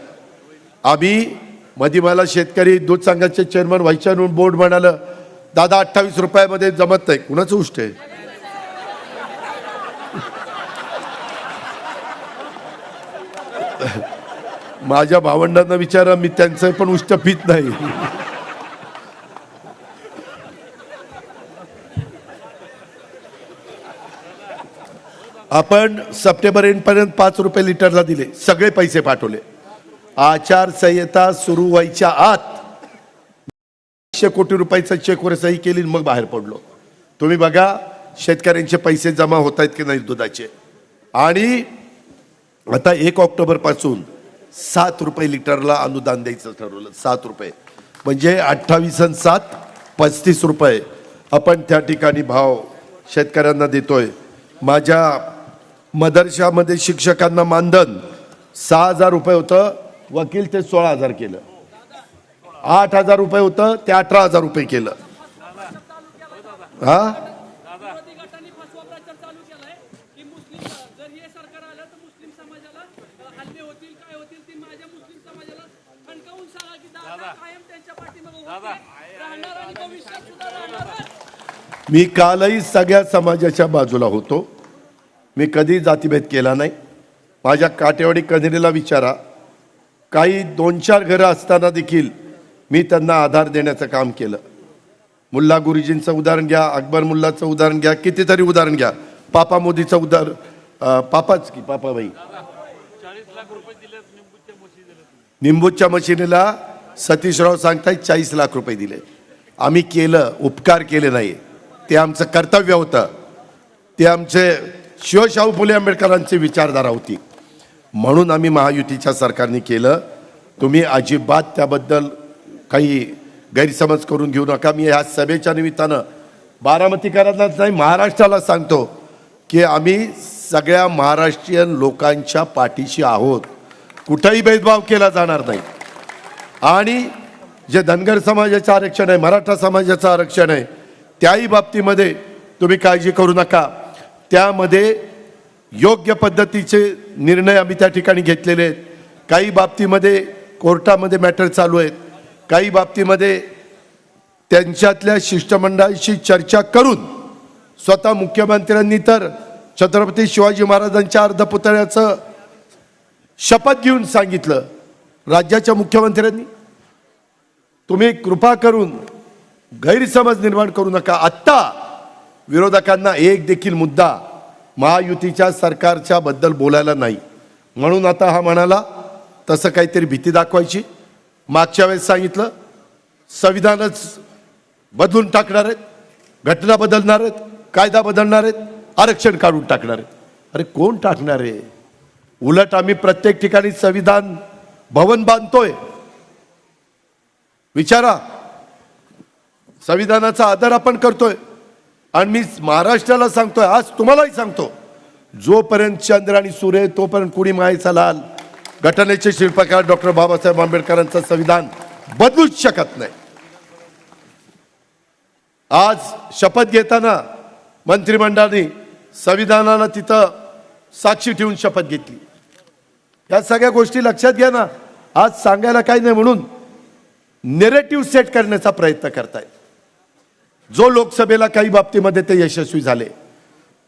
Speaker 1: आम्ही मध्ये मला शेतकरी दूध संघाचे चेअरमन व्हायच्या म्हणून बोर्ड म्हणालं, दादा 28 रुपयामध्ये जमत नाही. कुणाचं उष्ट आहे? माझ्या भावंडांना विचारा, मी त्यांचं पण उष्ट पित नाही. आपण सप्टेंबर एंडपर्यंत 5 रुपये लिटरला दिले, सगळे पैसे पाठवले. आचारसंहिता सुरू व्हायच्या आत 100 कोटी रुपयाचा चेकवर सही केली, मग बाहेर पडलो. तुम्ही बघा शेतकऱ्यांचे पैसे जमा होत आहेत की नाही दुधाचे. आणि आता 1 ऑक्टोबर पासून 7 रुपये लिटरला अनुदान द्यायचं ठरवलं. 7 रुपये म्हणजे 28 आणि 7 35 रुपये आपण त्या ठिकाणी भाव शेतकऱ्यांना देतोय. माझ्या मदरशामध्ये शिक्षकांना मानधन 6,000 रुपये होतं, वकील ते 16,000 केलं. 8,000 रुपये होतं ते 18,000 रुपये केलं. हा मी कालही सगळ्या समाजाच्या बाजूला होतो. मी कधी जातीभेद केला नाही. माझ्या काटेवाडी कन्हेरीला विचारा, काही 2-4 घरं असताना देखील मी त्यांना आधार देण्याचं काम केलं. मुल्ला गुरुजींचं उदाहरण घ्या, अकबर मुल्लाचं उदाहरण घ्या, कितीतरी उदाहरण घ्या. पापा मोदीचं उदाहरण, पापाच की पापाबाई
Speaker 3: 40 लाख रुपये दिले
Speaker 1: निंबूच्या मशिनीला सतीशराव सांगतायत 40 लाख रुपये दिले. आम्ही केलं, उपकार केले नाही. ते आमचं कर्तव्य होतं. ते आमचे शिवशाहू फुले आंबेडकरांची विचारधारा होती. म्हणून आम्ही महायुतीच्या सरकारने केलं. तुम्ही अजिबात त्याबद्दल काही गैरसमज करून घेऊ नका. मी ह्या सभेच्या निमित्तानं बारामतीकरांनाच नाही, महाराष्ट्राला सांगतो की आम्ही सगळ्या महाराष्ट्रीयन लोकांच्या पाठीशी आहोत. कुठेही भेदभाव केला जाणार नाही. आणि जे धनगर समाजाचं आरक्षण आहे, मराठा समाजाचं आरक्षण आहे, त्याही बाबतीमध्ये तुम्ही काळजी करू नका. त्यामध्ये योग्य पद्धतीचे निर्णय आम्ही त्या ठिकाणी घेतलेले आहेत. काही बाबतीमध्ये कोर्टामध्ये मॅटर चालू आहेत. काही बाबतीमध्ये त्यांच्यातल्या शिष्टमंडळाशी चर्चा करून स्वतः मुख्यमंत्र्यांनी तर छत्रपती शिवाजी महाराजांच्या अर्धपुतळ्याचं शपथ घेऊन सांगितलं. राज्याच्या मुख्यमंत्र्यांनी तुम्ही कृपा करून गैरसमज निर्माण करू नका. आत्ता विरोधकांना एक देखील मुद्दा महायुतीच्या सरकारच्या बद्दल बोलायला नाही. म्हणून आता हा म्हणाला तसं काहीतरी भीती दाखवायची. मागच्या वेळेस सांगितलं संविधानच बदलून टाकणार आहेत, घटना बदलणार आहेत, कायदा बदलणार आहेत, आरक्षण काढून टाकणार आहेत. अरे कोण टाकणार आहे? उलट आम्ही प्रत्येक ठिकाणी संविधान भवन बांधतोय. विचारा, संविधानाचा आदर आपण करतोय. आणि मी महाराष्ट्राला सांगतोय, आज तुम्हालाही सांगतो, जोपर्यंत चंद्र आणि सूर्य तोपर्यंत कुणी मायेचा लाल, घटनेचे शिल्पकार डॉक्टर बाबासाहेब आंबेडकरांचं संविधान बदलूच शकत नाही. आज शपथ घेताना मंत्रिमंडळाने संविधानाला तिथं साक्षी ठेवून शपथ घेतली. या सगळ्या गोष्टी लक्षात घ्या ना. आज सांगायला काही नाही म्हणून नेरेटिव्ह सेट करण्याचा प्रयत्न करतायत. जो लोकसभेला काही बाबतीमध्ये ते यशस्वी झाले,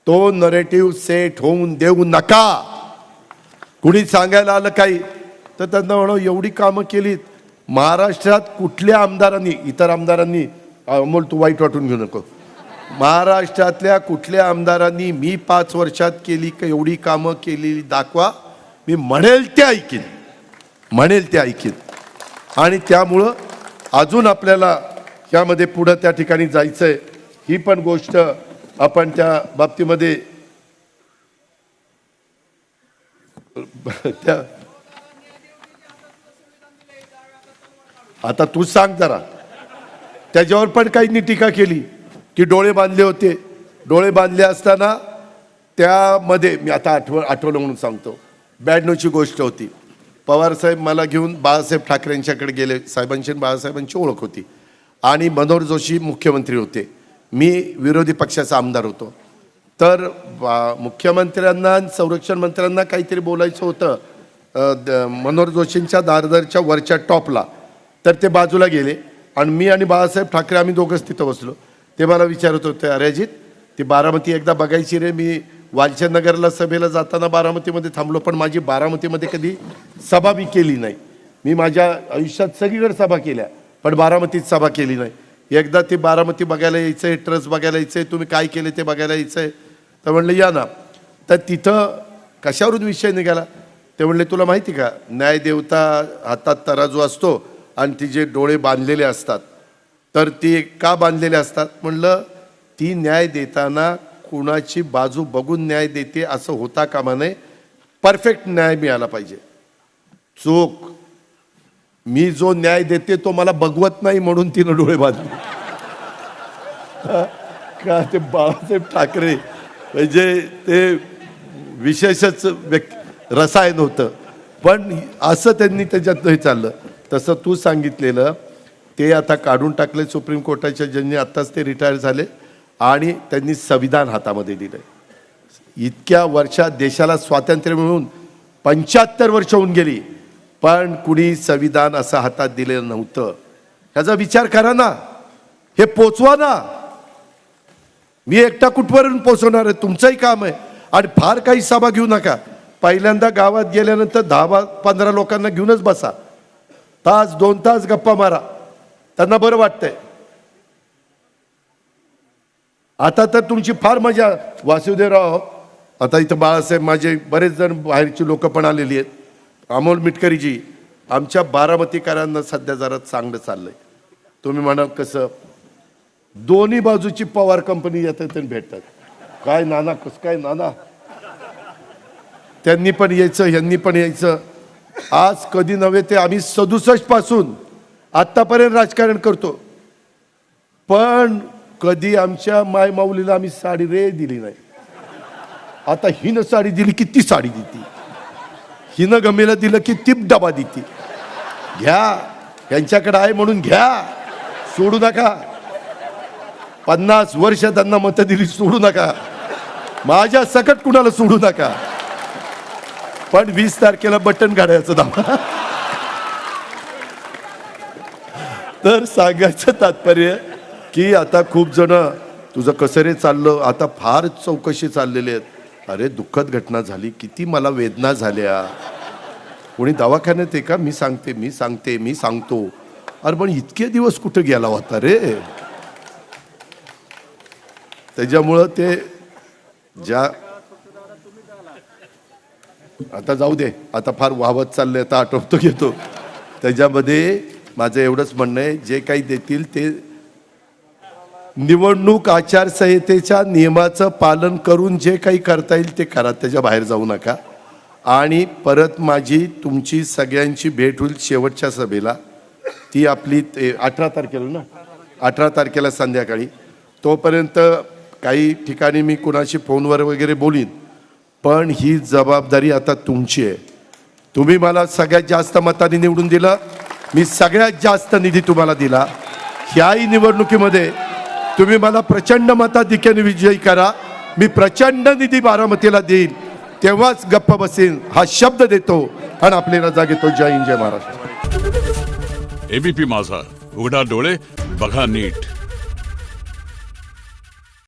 Speaker 1: तो नरेटिव्ह सेट होऊन देऊ नका. कुणी सांगायला आलं काही तर त्यांना म्हणू एवढी कामं केलीत. महाराष्ट्रात कुठल्या आमदारांनी, इतर आमदारांनी, अमोल तू वाईट वाटून घेऊ नको, महाराष्ट्रातल्या कुठल्या आमदारांनी मी 5 वर्षात केली का एवढी कामं केलेली दाखवा. मी म्हणेल ते ऐकीन, म्हणेल ते ऐकीन. आणि त्यामुळं अजून आपल्याला यामध्ये पुढं त्या ठिकाणी जायचंय. ही पण गोष्ट आपण त्या बाबतीमध्ये त्या आता तू सांग जरा. त्याच्यावर पण काहींनी टीका केली की डोळे बांधले होते. डोळे बांधले असताना त्यामध्ये मी आता आठवलं म्हणून सांगतो. 92ची गोष्ट होती. पवारसाहेब मला घेऊन बाळासाहेब ठाकरेंच्याकडे गेले. साहेबांची बाळासाहेबांची ओळख होती. आणि मनोहर जोशी मुख्यमंत्री होते, मी विरोधी पक्षाचा आमदार होतो. तर मुख्यमंत्र्यांना संरक्षण मंत्र्यांना काहीतरी बोलायचं होतं मनोहर जोशींच्या दादरच्या वरच्या टॉपला. तर ते बाजूला गेले आणि मी आणि बाळासाहेब ठाकरे आम्ही दोघंच तिथं बसलो. ते मला विचारत होते, अरे अजित ती बारामती एकदा बघायची रे, मी वालचंदनगरला सभेला जाताना बारामतीमध्ये थांबलो, पण माझी बारामतीमध्ये कधी सभा मी केली नाही. मी माझ्या आयुष्यात सगळीकडे सभा केल्या, पण बारामतीत सभा केली नाही. एकदा ती बारामती बघायला यायचं आहे, ट्रस्ट बघायला यायचं आहे, तुम्ही काय केले ते बघायला यायचं आहे. तर म्हणलं या ना. तर तिथं कशावरून विषय निघाला ते म्हणले, तुला माहिती का न्यायदेवता हातात तराजू असतो आणि तिचे डोळे बांधलेले असतात. तर ती का बांधलेले असतात म्हणलं, ती न्याय देताना कुणाची बाजू बघून न्याय देते असं होता कामा नये. परफेक्ट न्याय मिळाला पाहिजे. चूक मी जो न्याय देते तो मला बघवत नाही म्हणून तिनं डोळे बांधले. का ते बाळासाहेब ठाकरे म्हणजे ते विशेषच रसायन होतं, पण असं त्यांनी त्याच्यात हे चाललं. तसं तू सांगितलेलं ते आता काढून टाकले सुप्रीम कोर्टाच्या जजनी. आत्ताच ते रिटायर झाले आणि त्यांनी संविधान हातामध्ये दिलं. इतक्या वर्षात देशाला स्वातंत्र्य मिळून 75 वर्ष होऊन गेली, पण कुणी संविधान असं हातात दिलेलं नव्हतं. ह्याचा विचार करा ना, हे पोचवा ना. मी एकटा कुठवरून पोचवणार आहे, तुमचंही काम आहे. आणि फार काही सभा घेऊ नका. पहिल्यांदा गावात गेल्यानंतर 10-15 लोकांना घेऊनच बसा, तास 2 तास गप्पा मारा, त्यांना बरं वाटतंय. आता तर तुमची फार मजा. वासुदेवराव, आता इथं बाळासाहेब, माझे बरेच जण बाहेरची लोक पण आलेली आहेत. अमोल मिटकरीजी, आमच्या बारामतीकरांना सध्या जरा चांगलं चाललंय. तुम्ही म्हणाल कसं, दोन्ही बाजूची पवार कंपनी येतात आणि भेटतात. काय नाना, कसं काय नाना, त्यांनी पण यायचं ह्यांनी पण यायचं. आज कधी नव्हे ते आम्ही 67 पासून आत्तापर्यंत राजकारण करतो, पण कधी आमच्या माय माऊलीला आम्ही साडी रे दिली नाही. आता हिनं साडी दिली की ती साडी देते, हिनं गमेला दिलं की ती डबा देते. घ्या, यांच्याकडे आहे म्हणून घ्या, सोडू नका. 50 वर्ष त्यांना मतं दिली, सोडू नका. माझ्या सकट कुणाला सोडू नका. पण 20 तारखेला बटन काढायचं दावा. तर सांगायचं तात्पर्य की आता खूप जण तुझं कसं रे चाललं, आता फार चौकशी चाललेली आहेत. अरे दुःखद घटना झाली, किती मला वेदना झाल्या. कोणी दवाखान्यात आहे का, मी सांगतो. अरे पण इतके दिवस कुठं गेला होता रे. त्याच्यामुळं ते ज्या आता जाऊ दे, आता फार वाहवत चालले, आता आटोपतो घेतो. त्याच्यामध्ये माझं एवढंच म्हणणं आहे, जे काही देतील ते निवडणूक आचारसंहितेच्या नियमाचं पालन करून जे काही करता येईल ते करा, त्याच्या बाहेर जाऊ नका. आणि परत माझी तुमची सगळ्यांची भेट होईल शेवटच्या सभेला. ती आपली 18 तारखेला ना, 18 तारखेला संध्याकाळी. तोपर्यंत काही ठिकाणी मी कुणाशी फोनवर वगैरे बोलीन, पण ही जबाबदारी आता तुमची आहे. तुम्ही मला सगळ्यात जास्त मतांनी निवडून दिलं, मी सगळ्यात जास्त निधी तुम्हाला दिला. ह्याही निवडणुकीमध्ये तुम्ही मला प्रचंड मताधिक्याने विजयी करा, मी प्रचंड निधी बारामतीला देईन, तेव्हाच गप्प बसेन हा शब्द देतो आणि आपली रजा घेतो. जय हिंद, जय महाराष्ट्र.
Speaker 4: एबीपी माझा, उघडा डोळे बघा नीट.